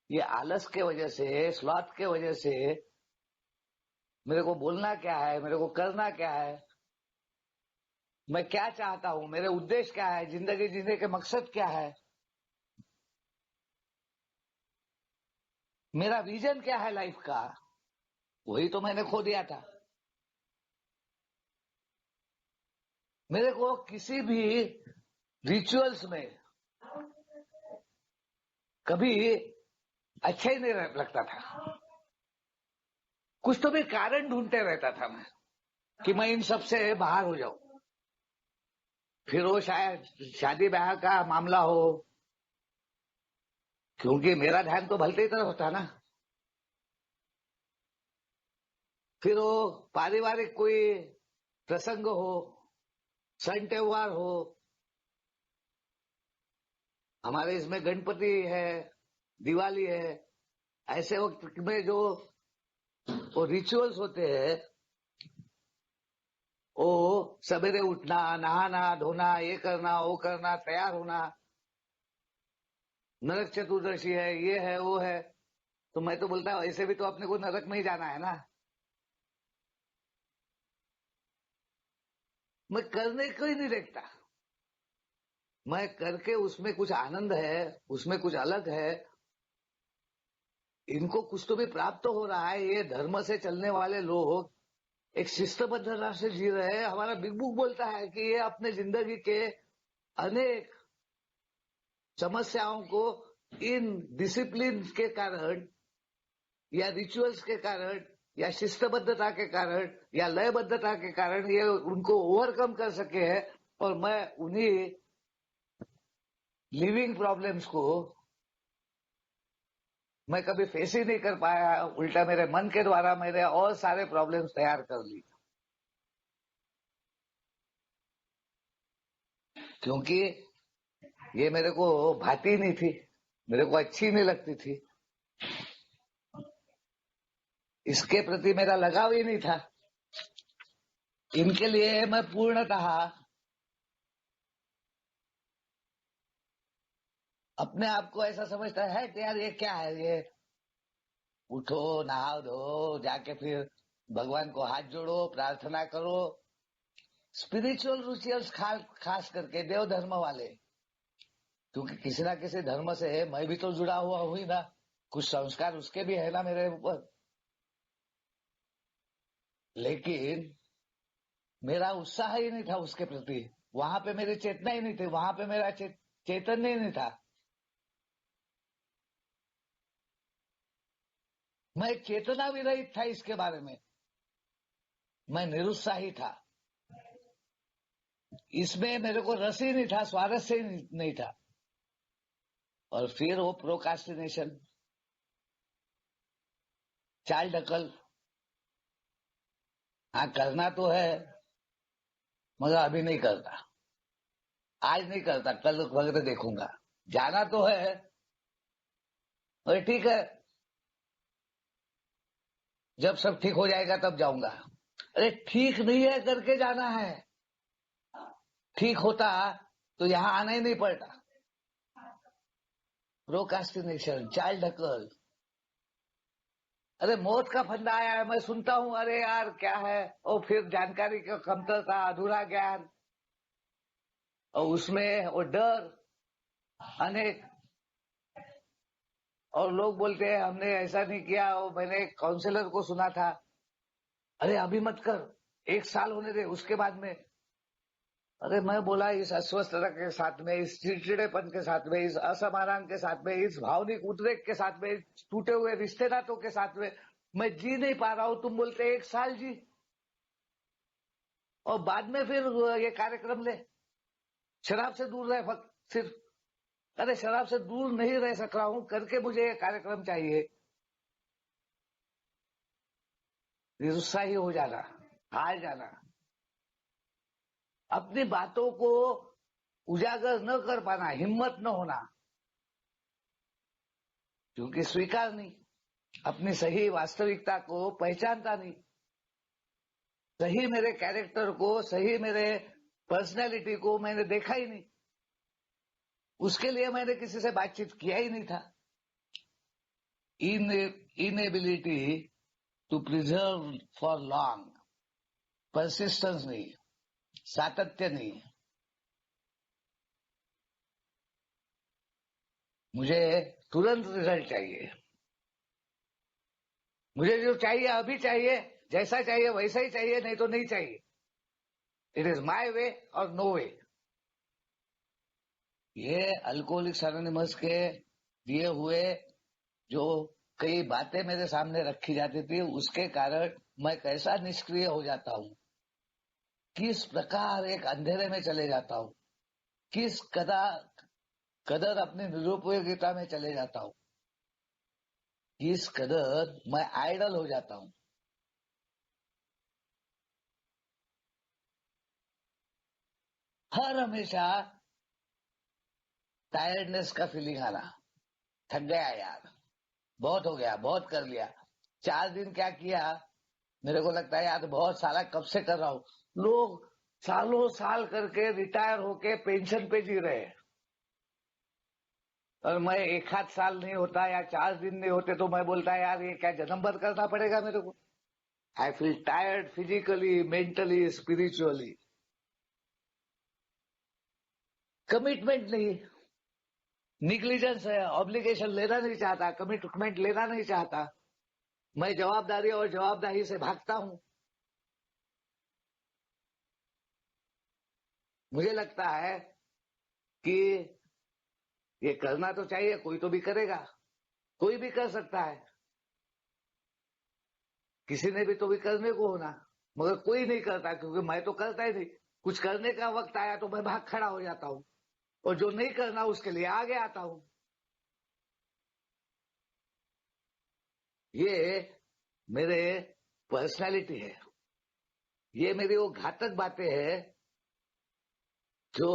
ये आलस के वजह से, स्लॉथ के वजह से मेरे को बोलना क्या है, मेरे को करना क्या है, मैं क्या चाहता हूं, मेरे उद्देश्य क्या है, जिंदगी जीने के मकसद क्या है, मेरा विजन क्या है लाइफ का, वही तो मैंने खो दिया था। मेरे को किसी भी रिचुअल्स में कभी अच्छा ही नहीं लगता था। कुछ तो भी कारण ढूंढते रहता था मैं कि मैं इन सब से बाहर हो जाऊं। फिर वो शायद शादी ब्याह का मामला हो, क्योंकि मेरा ध्यान तो भलते ही तरफ होता ना। फिर वो पारिवारिक कोई प्रसंग हो, सन त्योहार हो, हमारे इसमें गणपति है, दिवाली है, ऐसे वक्त में जो वो रिचुअल्स होते हैं, वो सवेरे उठना, नहाना धोना, ये करना वो करना, तैयार होना, नरक चतुर्दशी है, ये है वो है, तो मैं तो बोलता हूँ ऐसे भी तो अपने को नरक में ही जाना है ना। मैं करने को ही नहीं देखता, मैं करके उसमें कुछ आनंद है, उसमें कुछ अलग है, इनको कुछ तो भी प्राप्त हो रहा है। ये धर्म से चलने वाले लोग एक शिस्तबद्धता से जी रहे हैं। हमारा बिग बुक बोलता है कि ये अपने जिंदगी के अनेक समस्याओं को इन डिसिप्लिन के कारण या रिचुअल्स के कारण या शिस्तबद्धता के कारण या लयबद्धता के कारण ये उनको ओवरकम कर सके हैं। और मैं उन्हीं लिविंग प्रॉब्लम्स को मैं कभी फेस ही नहीं कर पाया, उल्टा मेरे मन के द्वारा मेरे और सारे प्रॉब्लम्स तैयार कर ली, क्योंकि ये मेरे को भाती नहीं थी, मेरे को अच्छी नहीं लगती थी, इसके प्रति मेरा लगाव ही नहीं था। इनके लिए मैं पूर्णतः अपने आप को ऐसा समझता है कि यार ये क्या है, ये उठो नहाओ धो जाके फिर भगवान को हाथ जोड़ो प्रार्थना करो। स्पिरिचुअल रिचुअल्स खास करके देव धर्म वाले, क्योंकि किसी ना किसी धर्म से मैं भी तो जुड़ा हुआ हुई ना, कुछ संस्कार उसके भी है ना मेरे ऊपर, लेकिन मेरा उत्साह ही नहीं था उसके प्रति, वहां पे मेरी चेतना ही नहीं थी, वहां पे मेरा चैतन्य ही नहीं था। मैं एक चेतना भी रहित था इसके बारे में, मैं निरुत्साही था, इसमें मेरे को रस ही नहीं था, स्वारस्य ही नहीं था। और फिर वो प्रोकास्टिनेशन, चाल ढकल, हाँ करना तो है मगर अभी नहीं करता, आज नहीं करता, कल वगैरह देखूंगा। जाना तो है, अरे ठीक है जब सब ठीक हो जाएगा तब जाऊंगा। अरे ठीक नहीं है करके जाना है, ठीक होता तो यहां आना ही नहीं पड़ता। प्रोकास्टिनेशन, चाल ढकल, अरे मौत का फंदा आया है, मैं सुनता हूं अरे यार क्या है, और फिर जानकारी का कमतरता, अधूरा ज्ञान, और उसमें वो डर अनेक, और लोग बोलते हैं हमने ऐसा नहीं किया। और मैंने एक काउंसलर को सुना था, अरे अभी मत कर, 1 साल होने दे उसके बाद में। अरे मैं बोला इस अस्वस्थता के साथ में, इस चिड़चिड़ेपन के साथ में, इस असमाधान के साथ में, इस भावनिक उद्रेक के साथ में, इस टूटे हुए रिश्ते नातों के साथ में मैं जी नहीं पा रहा हूं, तुम बोलते 1 साल जी, और बाद में फिर ये कार्यक्रम ले, शराब से दूर रहे सिर्फ। अरे शराब से दूर नहीं रह सक रहा हूं करके मुझे ये कार्यक्रम चाहिए। निरुत्साही हो जाना, हार जाना, अपनी बातों को उजागर न कर पाना, हिम्मत न होना, क्योंकि स्वीकार नहीं, अपनी सही वास्तविकता को पहचानता नहीं, सही मेरे कैरेक्टर को, सही मेरे पर्सनैलिटी को मैंने देखा ही नहीं, उसके लिए मैंने किसी से बातचीत किया ही नहीं था। Inability to preserve for long, persistence नहीं, सातत्य नहीं, मुझे तुरंत रिजल्ट चाहिए, मुझे जो चाहिए अभी चाहिए, जैसा चाहिए वैसा ही चाहिए, नहीं तो नहीं चाहिए। इट इज माय वे और नो वे। ये अल्कोहलिक्स एनोनिमस के दिए हुए जो कई बातें मेरे सामने रखी जाती थी, उसके कारण मैं कैसा निष्क्रिय हो जाता हूं, किस प्रकार एक अंधेरे में चले जाता हूं, किस कदर अपनी निरुपयोगिता में चले जाता हूं, किस कदर मैं आइडल हो जाता हूं। हर हमेशा टायर्डनेस का फीलिंग आना, थक गया यार, बहुत हो गया, बहुत कर लिया। 4 दिन क्या किया, मेरे को लगता है यार बहुत साला कब से कर रहा हूँ। लोग सालों साल करके रिटायर होके पेंशन पे जी रहे हैं, और मैं 1 आध साल नहीं होता या 4 दिन नहीं होते तो मैं बोलता है यार ये क्या जन्म भर करना पड़ेगा मेरे को। I feel tired physically, mentally, spiritually. Commitment नहीं, निग्लिजेंस है, ऑब्लिगेशन लेना नहीं चाहता, कमिटमेंट लेना नहीं चाहता। मैं जवाबदारी और जवाबदारी से भागता हूं। मुझे लगता है कि ये करना तो चाहिए, कोई तो भी करेगा, कोई भी कर सकता है, किसी ने भी तो भी करने को होना, मगर कोई नहीं करता, क्योंकि मैं तो करता ही नहीं। कुछ करने का वक्त आया तो मैं भाग खड़ा हो जाता हूं, और जो नहीं करना उसके लिए आगे आता हूं। ये मेरे पर्सनालिटी है, ये मेरी वो घातक बातें हैं जो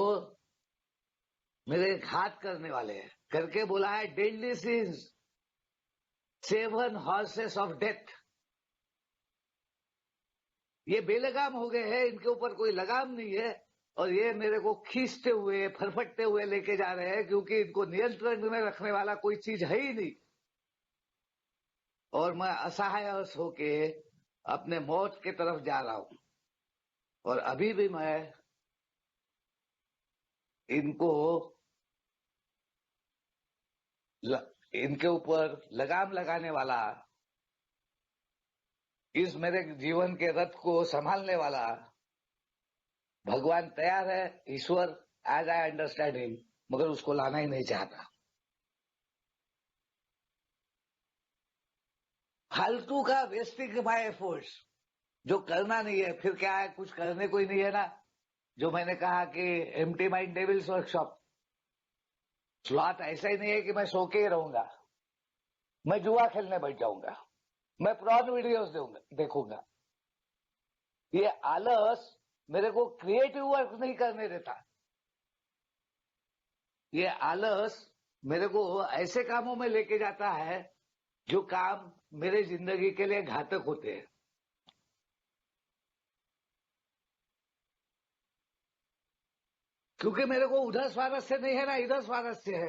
मेरे घात करने वाले हैं। करके बोला है deadly scenes 7 horses of death. ये बेलगाम हो गए हैं, इनके ऊपर कोई लगाम नहीं है, और ये मेरे को खींचते हुए फरफटते हुए लेके जा रहे हैं, क्योंकि इनको नियंत्रण में रखने वाला कोई चीज है ही नहीं। और मैं असहाय होके अपने मौत की तरफ जा रहा हूं, और अभी भी मैं इनको इनके ऊपर लगाम लगाने वाला, इस मेरे जीवन के रथ को संभालने वाला भगवान तैयार है, ईश्वर, एज आई अंडरस्टैंड हिम, मगर उसको लाना ही नहीं चाहता। फालतू का वेस्टिंग माई एफर्ट्स, जो करना नहीं है, फिर क्या है, कुछ करने को ही नहीं है ना। जो मैंने कहा कि empty mind devils workshop, slot ऐसा ही नहीं है कि मैं सो के ही रहूंगा, मैं जुआ खेलने बैठ जाऊंगा, मैं प्रॉन वीडियोस देखूंगा। ये आलस मेरे को क्रिएटिव वर्क नहीं करने देता। ये आलस मेरे को ऐसे कामों में लेके जाता है जो काम मेरे जिंदगी के लिए घातक होते हैं। क्योंकि मेरे को उधर स्वारस्य नहीं है ना, इधर स्वारस्य है।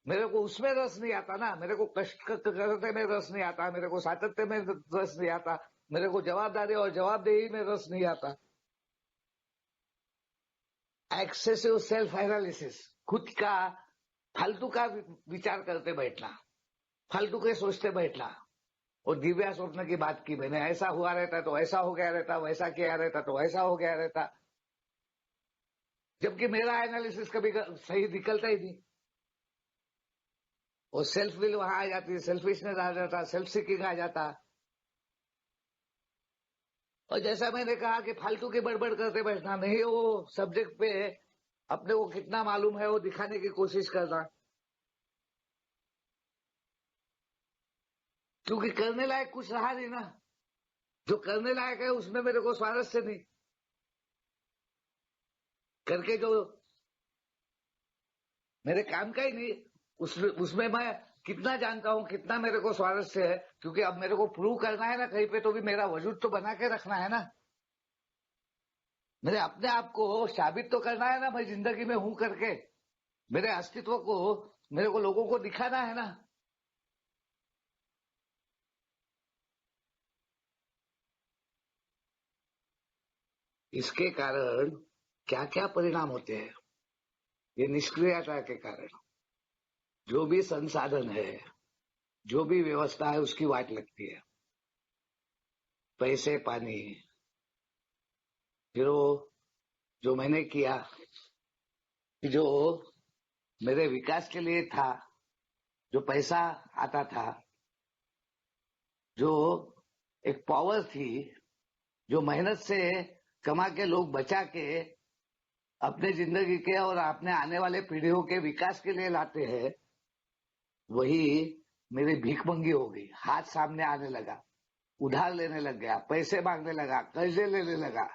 मेरे को उसमें रस नहीं आता ना, मेरे को कष्ट करने में रस नहीं आता, मेरे को सातत्य में रस नहीं आता, मेरे को जवाबदारी और जवाबदेही में रस नहीं आता। एक्सेसिव सेल्फ एनालिसिस, खुद का फालतू का विचार करते बैठना, फालतू के सोचते बैठना, और दिव्या स्वप्न की बात की मैंने, ऐसा हुआ रहता तो ऐसा हो गया रहता, वैसा किया रहता तो ऐसा हो गया रहता, जबकि मेरा एनालिसिस कभी सही निकलता ही नहीं। और सेल्फ विल वहां आ जाती, सेल्फिशनेस आ जाता, सेल्फ सीकिंग आ जाता। और जैसा मैंने कहा कि फालतू की बड़बड़ करते बैठना नहीं, वो सब्जेक्ट पे अपने को कितना मालूम है वो दिखाने की कोशिश करना, क्योंकि करने लायक कुछ रहा नहीं ना। जो करने लायक है उसमें मेरे को स्वारस्य नहीं, करके जो मेरे काम का ही नहीं, उसमें मैं कितना जानता हूं, कितना मेरे को स्वारस्य है, क्योंकि अब मेरे को प्रूव करना है ना कहीं पे, तो भी मेरा वजूद तो बना के रखना है ना। मेरे अपने आप को साबित तो करना है ना, मैं जिंदगी में हूं करके, मेरे अस्तित्व को मेरे को लोगों को दिखाना है ना। इसके कारण क्या क्या परिणाम होते हैं, ये निष्क्रियता के कारण जो भी संसाधन है, जो भी व्यवस्था है, उसकी वाट लगती है। पैसे, पानी, फिर वो जो मैंने किया, जो मेरे विकास के लिए था, जो पैसा आता था, जो एक पावर थी, जो मेहनत से कमा के लोग बचा के अपने जिंदगी के और अपने आने वाले पीढ़ियों के विकास के लिए लाते हैं, वही मेरी भीखमंगी हो गई। हाथ सामने आने लगा, उधार लेने लग गया, पैसे मांगने लगा, कर्जे लेने लगा।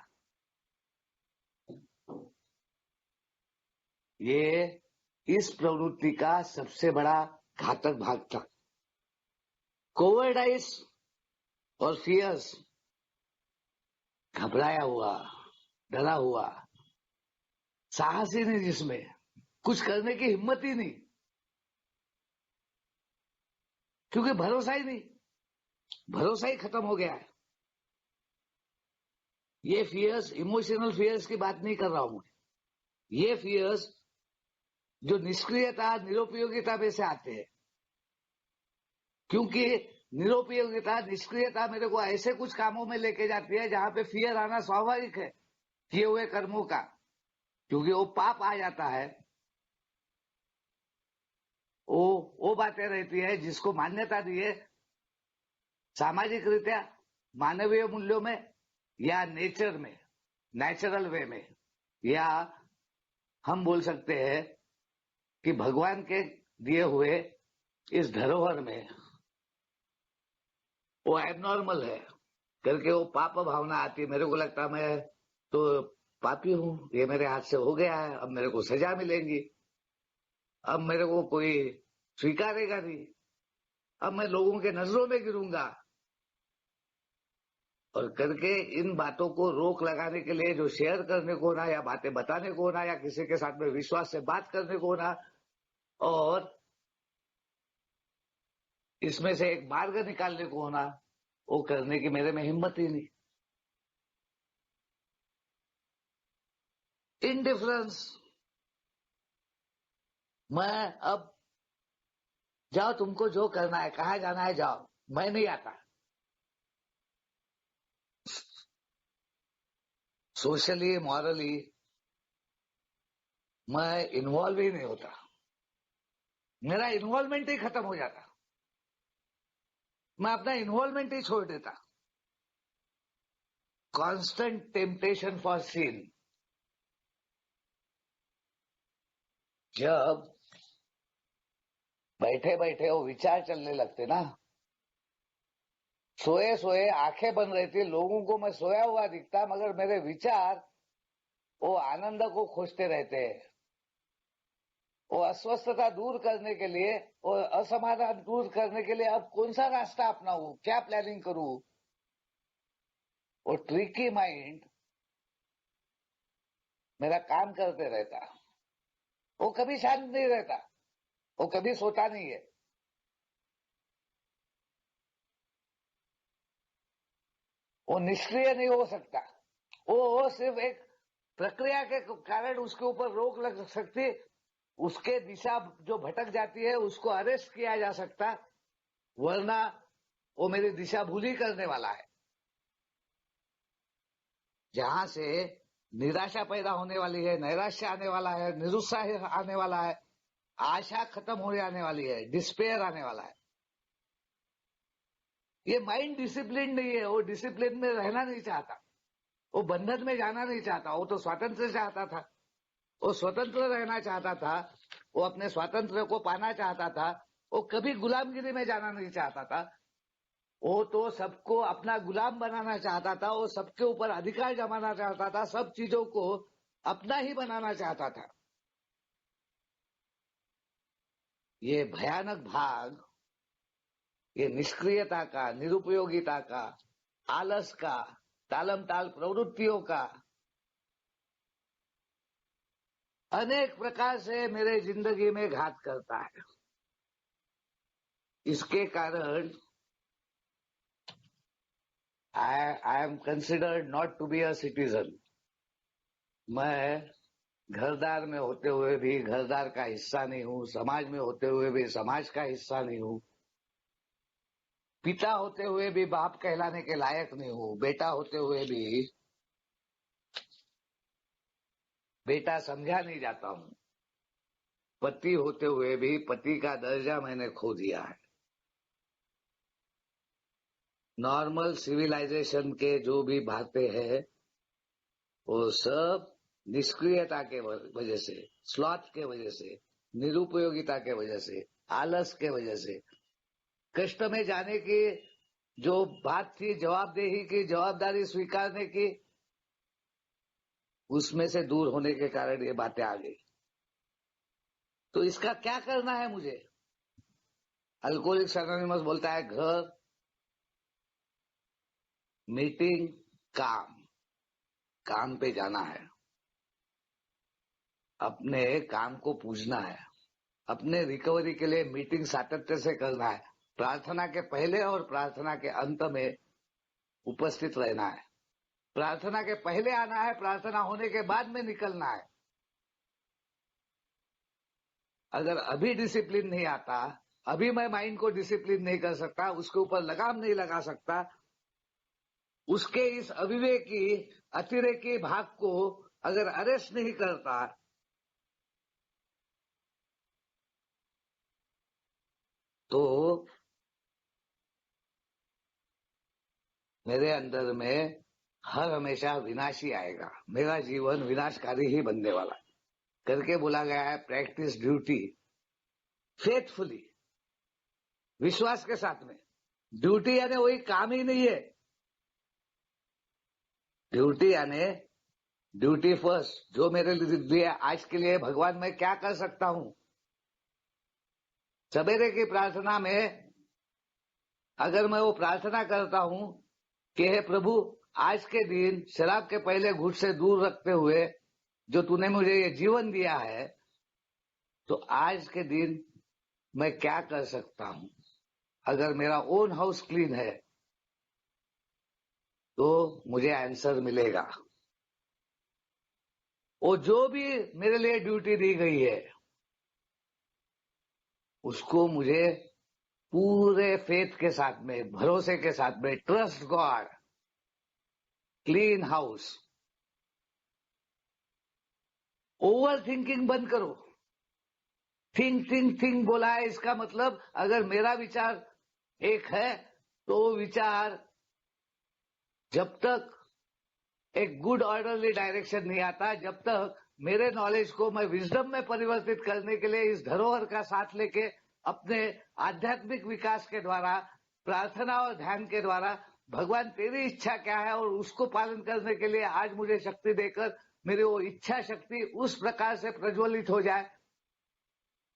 ये इस प्रवृत्ति का सबसे बड़ा घातक भाग था। कोवर्डाइस और फियर्स, घबराया हुआ, डरा हुआ, साहस ही नहीं, जिसमें कुछ करने की हिम्मत ही नहीं, क्योंकि भरोसा ही नहीं, भरोसा ही खत्म हो गया है। ये फियर्स इमोशनल फियर्स की बात नहीं कर रहा हूं मैं, ये फियर्स जो निष्क्रियता निरुपयोगिता में से आते हैं, क्योंकि निरुपयोगिता निष्क्रियता मेरे को ऐसे कुछ कामों में लेके जाती है जहां पे फियर आना स्वाभाविक है किए हुए कर्मों का, क्योंकि वो पाप आ जाता है। वो बातें रहती है जिसको मान्यता दी है सामाजिक रीत्या, मानवीय मूल्यों में, या नेचर में, नेचुरल वे में, या हम बोल सकते हैं कि भगवान के दिए हुए इस धरोहर में वो एबनॉर्मल है करके वो पाप भावना आती है। मेरे को लगता है मैं तो पापी हूं, ये मेरे हाथ से हो गया है, अब मेरे को सजा मिलेगी, अब मेरे को कोई स्वीकारेगा नहीं, अब मैं लोगों के नजरों में गिरूंगा। और करके इन बातों को रोक लगाने के लिए जो शेयर करने को ना, या बातें बताने को ना, या किसी के साथ में विश्वास से बात करने को ना, और इसमें से एक मार्ग निकालने को होना, वो करने की मेरे में हिम्मत ही नहीं। इनडिफरेंस, मैं अब जाओ, तुमको जो करना है, कहाँ जाना है जाओ, मैं नहीं आता। सोशली मॉरली मैं इन्वॉल्व ही नहीं होता, मेरा इन्वॉल्वमेंट ही खत्म हो जाता, मैं अपना इन्वॉल्वमेंट ही छोड़ देता। कांस्टेंट टेम्पटेशन फॉर सीन, जब बैठे बैठे वो विचार चलने लगते ना, सोए सोए आंखें बंद रहती, लोगों को मैं सोया हुआ दिखता, मगर मेरे विचार वो आनंद को खोजते रहते हैं। वो अस्वस्थता दूर करने के लिए, वो असमाधान दूर करने के लिए अब कौन सा रास्ता अपनाऊं, क्या प्लानिंग करूं, वो ट्रिकी माइंड मेरा काम करते रहता। वो कभी शांत नहीं रहता, वो कभी सोता नहीं है। वो निष्क्रिय नहीं हो सकता, वो सिर्फ एक प्रक्रिया के कारण उसके ऊपर रोक लग सकती, उसके दिशा जो भटक जाती है उसको अरेस्ट किया जा सकता, वरना वो मेरी दिशा भूली करने वाला है। जहां से निराशा पैदा होने वाली है, नैराश्य आने वाला है, निरुत्साह आने वाला है, आशा खत्म होने आने वाली है, डिस्पेयर आने वाला है। ये माइंड डिसिप्लिन नहीं है, वो डिसिप्लिन में रहना नहीं चाहता, वो बंधन में जाना नहीं चाहता, वो तो स्वातंत्र चाहता था, वो स्वतंत्र रहना चाहता था, वो अपने स्वातंत्र को पाना चाहता था, वो कभी गुलामगिरी में जाना नहीं चाहता था, वो तो सबको अपना गुलाम बनाना चाहता था, वो सबके ऊपर अधिकार जमाना चाहता था, सब चीजों को अपना ही बनाना चाहता था। ये भयानक भाग, ये निष्क्रियता का, निरुपयोगिता का, आलस का, तालम ताल प्रवृत्तियों का अनेक प्रकार से मेरे जिंदगी में घात करता है। इसके कारण I am considered not to be a citizen. मैं घरदार में होते हुए भी घरदार का हिस्सा नहीं हूं, समाज में होते हुए भी समाज का हिस्सा नहीं हूं, पिता होते हुए भी बाप कहलाने के लायक नहीं हूं, बेटा होते हुए भी बेटा समझा नहीं जाता हूं, पति होते हुए भी पति का दर्जा मैंने खो दिया है। नॉर्मल सिविलाइजेशन के जो भी बातें हैं वो सब निष्क्रियता के वजह से, स्लॉथ के वजह से, निरुपयोगिता के वजह से, आलस के वजह से, कष्ट में जाने की जो बात थी, जवाबदेही की, जवाबदारी स्वीकारने की, उसमें से दूर होने के कारण ये बातें आ गई। तो इसका क्या करना है मुझे? अल्कोहलिक्स एनोनिमस बोलता है घर, मीटिंग, काम, काम पे जाना है, अपने काम को पूजना है, अपने रिकवरी के लिए मीटिंग सातत्य से करना है, प्रार्थना के पहले और प्रार्थना के अंत में उपस्थित रहना है, प्रार्थना के पहले आना है, प्रार्थना होने के बाद में निकलना है। अगर अभी डिसिप्लिन नहीं आता, अभी मैं माइंड को डिसिप्लिन नहीं कर सकता, उसके ऊपर लगाम नहीं लगा सकता, उसके इस अविवेकी अतिरेकी भाग को अगर अरेस्ट नहीं करता, तो मेरे अंदर में हर हमेशा विनाश ही आएगा, मेरा जीवन विनाशकारी ही बनने वाला करके बोला गया है। प्रैक्टिस ड्यूटी फेथफुली, विश्वास के साथ में। ड्यूटी यानी वही काम ही नहीं है, ड्यूटी यानी ड्यूटी फर्स्ट। जो मेरे लिए आज के लिए भगवान मैं क्या कर सकता हूं। सवेरे की प्रार्थना में अगर मैं वो प्रार्थना करता हूं कि हे प्रभु, आज के दिन शराब के पहले घूंट से दूर रखते हुए जो तूने मुझे ये जीवन दिया है, तो आज के दिन मैं क्या कर सकता हूं। अगर मेरा ओन हाउस क्लीन है तो मुझे आंसर मिलेगा। वो जो भी मेरे लिए ड्यूटी दी गई है उसको मुझे पूरे फेथ के साथ में, भरोसे के साथ में, trust God, clean house. Over thinking बंद करो। थिंक थिंक थिंक बोला है, इसका मतलब अगर मेरा विचार एक है तो वो विचार जब तक एक गुड ऑर्डरली डायरेक्शन नहीं आता, जब तक मेरे नॉलेज को मैं विजडम में परिवर्तित करने के लिए इस धरोहर का साथ लेके अपने आध्यात्मिक विकास के द्वारा, प्रार्थना और ध्यान के द्वारा, भगवान तेरी इच्छा क्या है और उसको पालन करने के लिए आज मुझे शक्ति देकर मेरी वो इच्छा शक्ति उस प्रकार से प्रज्वलित हो जाए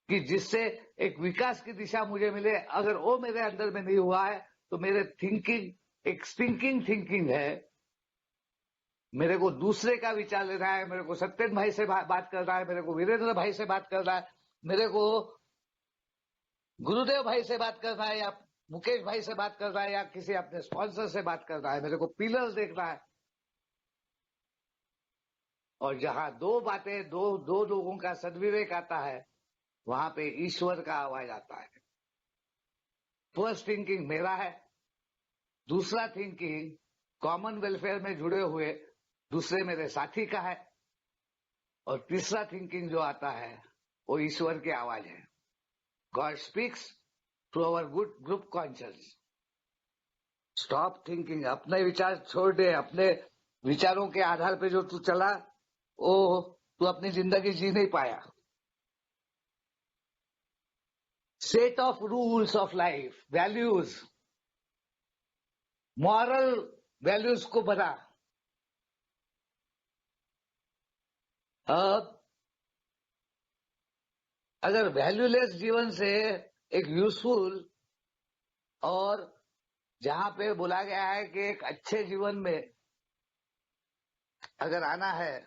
कि जिससे एक विकास की दिशा मुझे मिले। अगर वो मेरे अंदर में नहीं हुआ है तो मेरे थिंकिंग एक स्टिंकिंग थिंकिंग है। मेरे को दूसरे का विचार लेना है, मेरे को सत्येंद्र भाई से बात करना है, मेरे को वीरेंद्र भाई से बात करना है, मेरे को गुरुदेव भाई से बात करना है, या मुकेश भाई से बात करना है, या किसी अपने स्पॉन्सर से बात करना है। मेरे को पिलर्स देखना है। और जहां दो बातें, दो लोगों का सद्विवेक आता है, वहां पे ईश्वर का आवाज आता है। फर्स्ट थिंकिंग मेरा है, दूसरा थिंकिंग कॉमन वेलफेयर में जुड़े हुए दूसरे मेरे साथी का है, और तीसरा थिंकिंग जो आता है वो ईश्वर की आवाज है। God speaks through our good group conscious. Stop thinking, अपने विचार छोड़ दे। अपने विचारों के आधार पे जो तू चला वो तू अपनी जिंदगी जी नहीं पाया। Set of rules of life, values, moral values को बना। अब अगर वैल्यूलेस जीवन से एक यूजफुल, और जहां पे बोला गया है कि एक अच्छे जीवन में अगर आना है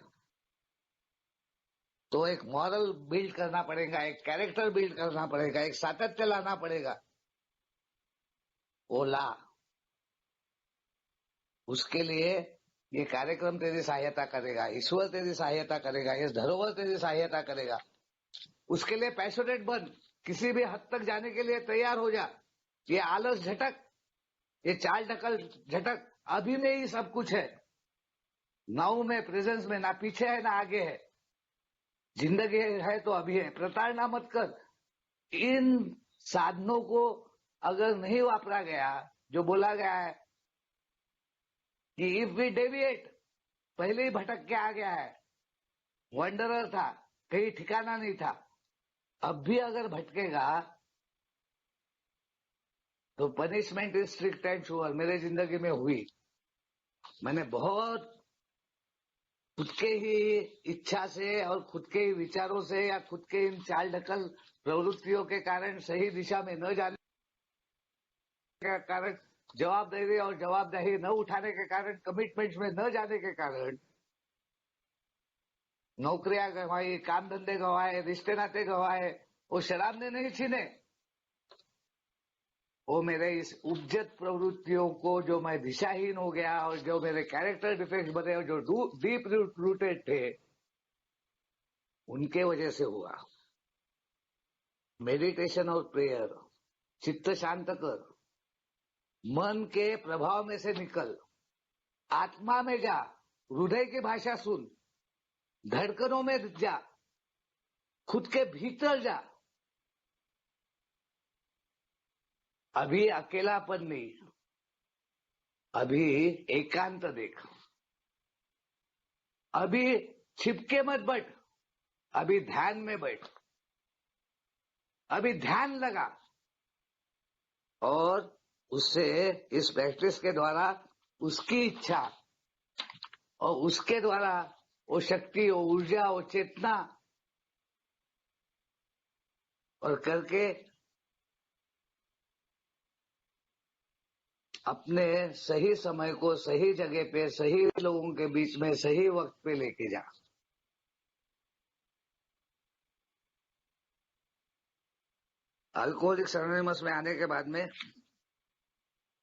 तो एक मॉरल बिल्ड करना पड़ेगा, एक कैरेक्टर बिल्ड करना पड़ेगा, एक सातत्य लाना पड़ेगा। वो ला, उसके लिए ये कार्यक्रम तेरी सहायता करेगा, ईश्वर तेरी सहायता करेगा, ये धरोहर तेरी सहायता करेगा। उसके लिए पैशनेट बन, किसी भी हद तक जाने के लिए तैयार हो जा। ये आलस झटक, ये चाल ढकल झटक, अभी में ही सब कुछ है। नाउ में, प्रेजेंस में, ना पीछे है ना आगे है। जिंदगी है तो अभी है। प्रताड़ना मत कर। इन साधनों को अगर नहीं वापरा गया, जो बोला गया है कि इफ वी डेविएट, पहले ही भटक के आ गया है, वंडरर था, कहीं ठिकाना नहीं था। अब भी अगर भटकेगा तो punishment is strict and sure. मेरे जिंदगी में हुई, मैंने बहुत खुद के ही इच्छा से और खुद के ही विचारों से या खुद के इन चाल ढकल प्रवृत्तियों के कारण सही दिशा में न जाने के कारण, जवाबदेही और जवाबदेही न उठाने के कारण, कमिटमेंट्स में न जाने के कारण नौकरियां गंवाई, काम धंधे गंवाए, रिश्ते नाते गंवाए। वो शराब ने नहीं छीने, वो मेरे इस उपजत प्रवृत्तियों को, जो मैं दिशाहीन हो गया और जो मेरे कैरेक्टर डिफेक्ट्स बने और जो डीप रूटेड थे, उनके वजह से हुआ। मेडिटेशन और प्रेयर, चित्त शांत कर, मन के प्रभाव में से निकल, आत्मा में जा, हृदय की भाषा सुन, धड़कनों में जा, खुद के भीतर जा। अभी अकेलापन नहीं, अभी एकांत देख, अभी छिपके मत बैठ, अभी ध्यान में बैठ, अभी ध्यान लगा, और उससे, इस प्रैक्टिस के द्वारा उसकी इच्छा और उसके द्वारा वो शक्ति, वो ऊर्जा, वो चेतना, और करके अपने सही समय को सही जगह पे, सही लोगों के बीच में, सही वक्त पे लेके जा। अल्कोहलिक्स एनोनिमस में आने के बाद में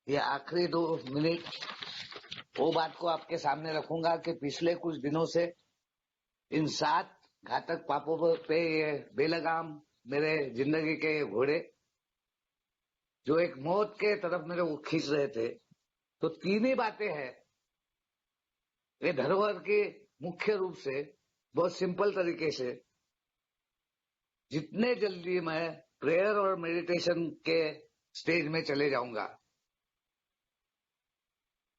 ये आखिरी 2 मिनट वो बात को आपके सामने रखूंगा कि पिछले कुछ दिनों से इन 7 घातक पापों पे ये बेलगाम मेरे जिंदगी के घोड़े, जो एक मौत के तरफ मेरे को खींच रहे थे, तो 3 ही बातें हैं। ये धरोहर की मुख्य रूप से, बहुत सिंपल तरीके से, जितने जल्दी मैं प्रेयर और मेडिटेशन के स्टेज में चले जाऊंगा,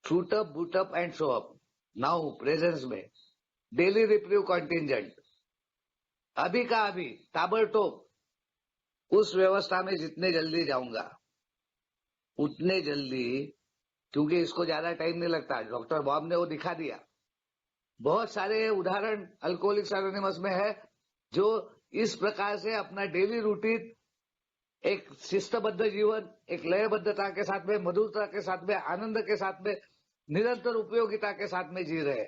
shoot up, boot up and show up, now presence में, डेली रिप्रीव कॉन्टिजेंट, अभी का अभी, ताबड़तोड़, उस व्यवस्था में जितने जल्दी जाऊंगा उतने जल्दी, क्योंकि इसको ज्यादा टाइम नहीं लगता। डॉक्टर बॉब ने वो दिखा दिया। बहुत सारे उदाहरण अल्कोहलिक्स एनोनिमस में है, जो इस प्रकार से अपना डेली रूटीन, एक शिस्तबद्ध जीवन, एक लयबद्धता के साथ में, मधुरता के साथ में, आनंद के साथ में, निरंतर उपयोगिता के साथ में जी रहे।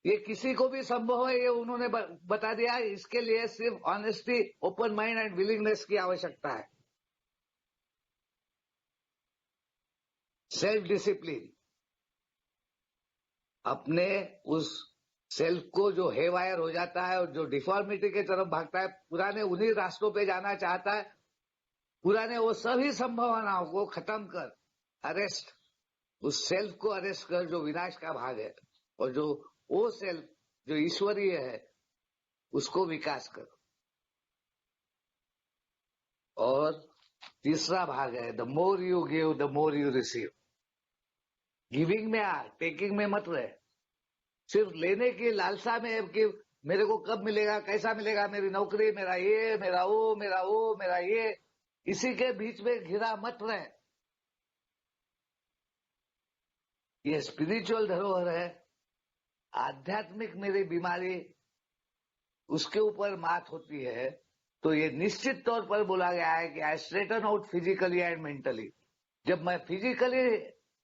ये किसी को भी संभव है, ये उन्होंने बता दिया। इसके लिए सिर्फ honesty, open mind and willingness की आवश्यकता है। सेल्फ डिसिप्लिन, अपने उस सेल्फ को जो हेवायर हो जाता है और जो डिफॉर्मिटी के तरफ भागता है, पुराने उन्हीं रास्तों पे जाना चाहता है, पुराने वो सभी संभावनाओं को खत्म कर, अरेस्ट, उस सेल्फ को अरेस्ट कर जो विनाश का भाग है, और जो वो सेल्फ जो ईश्वरीय है, उसको विकास कर। और तीसरा भाग है, the more you give the more you receive. Giving में आ, टेकिंग में मत रहे। सिर्फ लेने की लालसा में कि मेरे को कब मिलेगा, कैसा मिलेगा, मेरी नौकरी, मेरा ये, मेरा वो, मेरा वो, मेरा ये, इसी के बीच में घिरा मत रहे। ये स्पिरिचुअल धरोहर है। आध्यात्मिक मेरी बीमारी, उसके ऊपर मात होती है, तो ये निश्चित तौर पर बोला गया है कि I straighten out physically and mentally. जब मैं फिजिकली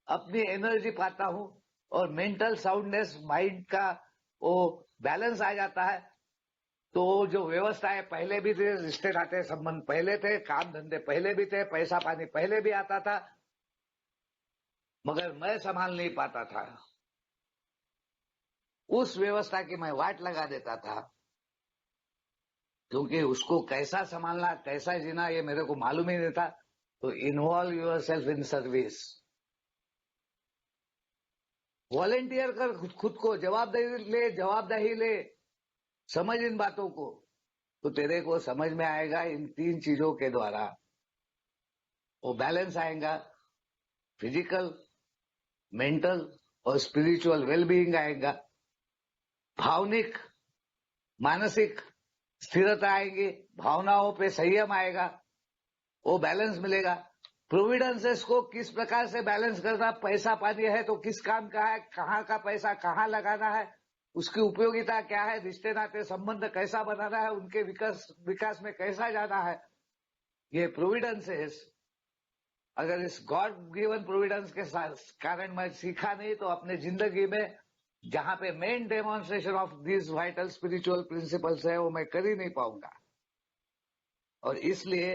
अपनी एनर्जी पाता हूं और मेंटल साउंडनेस, माइंड का वो बैलेंस आ जाता है, तो जो व्यवस्था है, पहले भी थे, रिश्ते नाते संबंध पहले थे, काम धंधे पहले भी थे, पैसा पानी पहले भी आता था, मगर मैं संभाल नहीं पाता था। उस व्यवस्था की मैं वाट लगा देता था, क्योंकि उसको कैसा संभालना, कैसा जीना, ये मेरे को मालूम ही नहीं था। तो involve your self in service, volunteer कर खुद को, जवाबदेही ले, समझ इन बातों को, तो तेरे को समझ में आएगा। इन 3 चीजों के द्वारा वो बैलेंस आएगा, फिजिकल, मेंटल और स्पिरिचुअल वेलबीइंग आएगा, भावनिक, मानसिक स्थिरता आएगी, भावनाओं पे संयम आएगा, वो बैलेंस मिलेगा। प्रोविडेंसेस को किस प्रकार से बैलेंस करना, पैसा पानी है तो किस काम का है, कहाँ का पैसा कहाँ लगाना है, उसकी उपयोगिता क्या है, रिश्ते नाते संबंध कैसा बनाना है, उनके विकास में कैसा जाना है, ये प्रोविडेंसेस अगर इस गॉड गिवन प्रोविडेंस के कारण मैं सीखा नहीं तो अपने जिंदगी में जहां पे main demonstration of this vital spiritual principles है वो मैं कर ही नहीं पाऊंगा। और इसलिए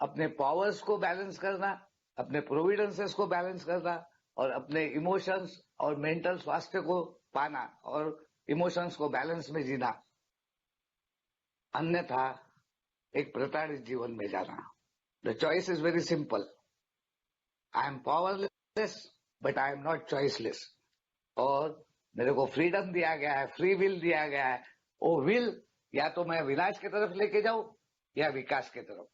अपने पावर्स को बैलेंस करना, अपने प्रोविडेंसेस को बैलेंस करना और अपने इमोशंस और मेंटल स्वास्थ्य को पाना और इमोशंस को बैलेंस में जीना, अन्यथा एक प्रताड़ित जीवन में जाना। The choice is very simple. I am powerless but I am not choiceless. और मेरे को फ्रीडम दिया गया है, फ्री विल दिया गया है। वो विल या तो मैं विनाश की तरफ लेके जाऊं या विकास की तरफ।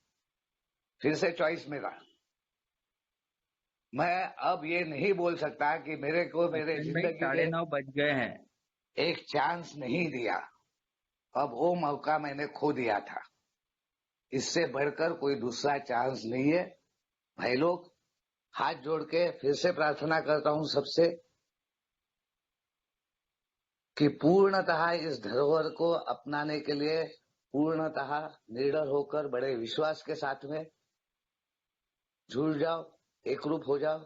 फिर से चॉइस मेरा। मैं अब ये नहीं बोल सकता कि मेरे को मेरे सचिन भाई जिंदगी 9:30 बज गए हैं। में एक चांस नहीं दिया, अब वो मौका मैंने खो दिया था। इससे बढ़कर कोई दूसरा चांस नहीं है। भाई लोग, हाथ जोड़ के फिर से प्रार्थना करता हूं सबसे कि पूर्णतः इस धरोहर को अपनाने के लिए पूर्णतः निडर होकर बड़े विश्वास के साथ में जुड़ जाओ, एकरूप हो जाओ।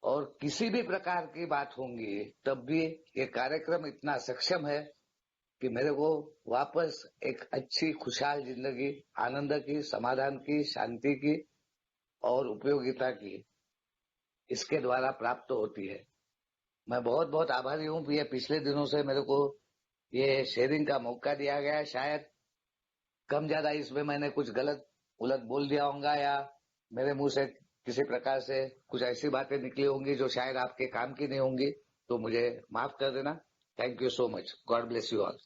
और किसी भी प्रकार की बात होंगी तब भी ये कार्यक्रम इतना सक्षम है कि मेरे को वापस एक अच्छी खुशहाल जिंदगी, आनंद की, समाधान की, शांति की और उपयोगिता की इसके द्वारा प्राप्त होती है। मैं बहुत बहुत आभारी हूं। ये पिछले दिनों से मेरे को ये शेयरिंग का मौका दिया गया है। शायद कम ज्यादा इसमें मैंने कुछ गलत उलट बोल दिया होगा या मेरे मुंह से किसी प्रकार से कुछ ऐसी बातें निकली होंगी जो शायद आपके काम की नहीं होंगी, तो मुझे माफ कर देना। Thank you so much. God bless you all.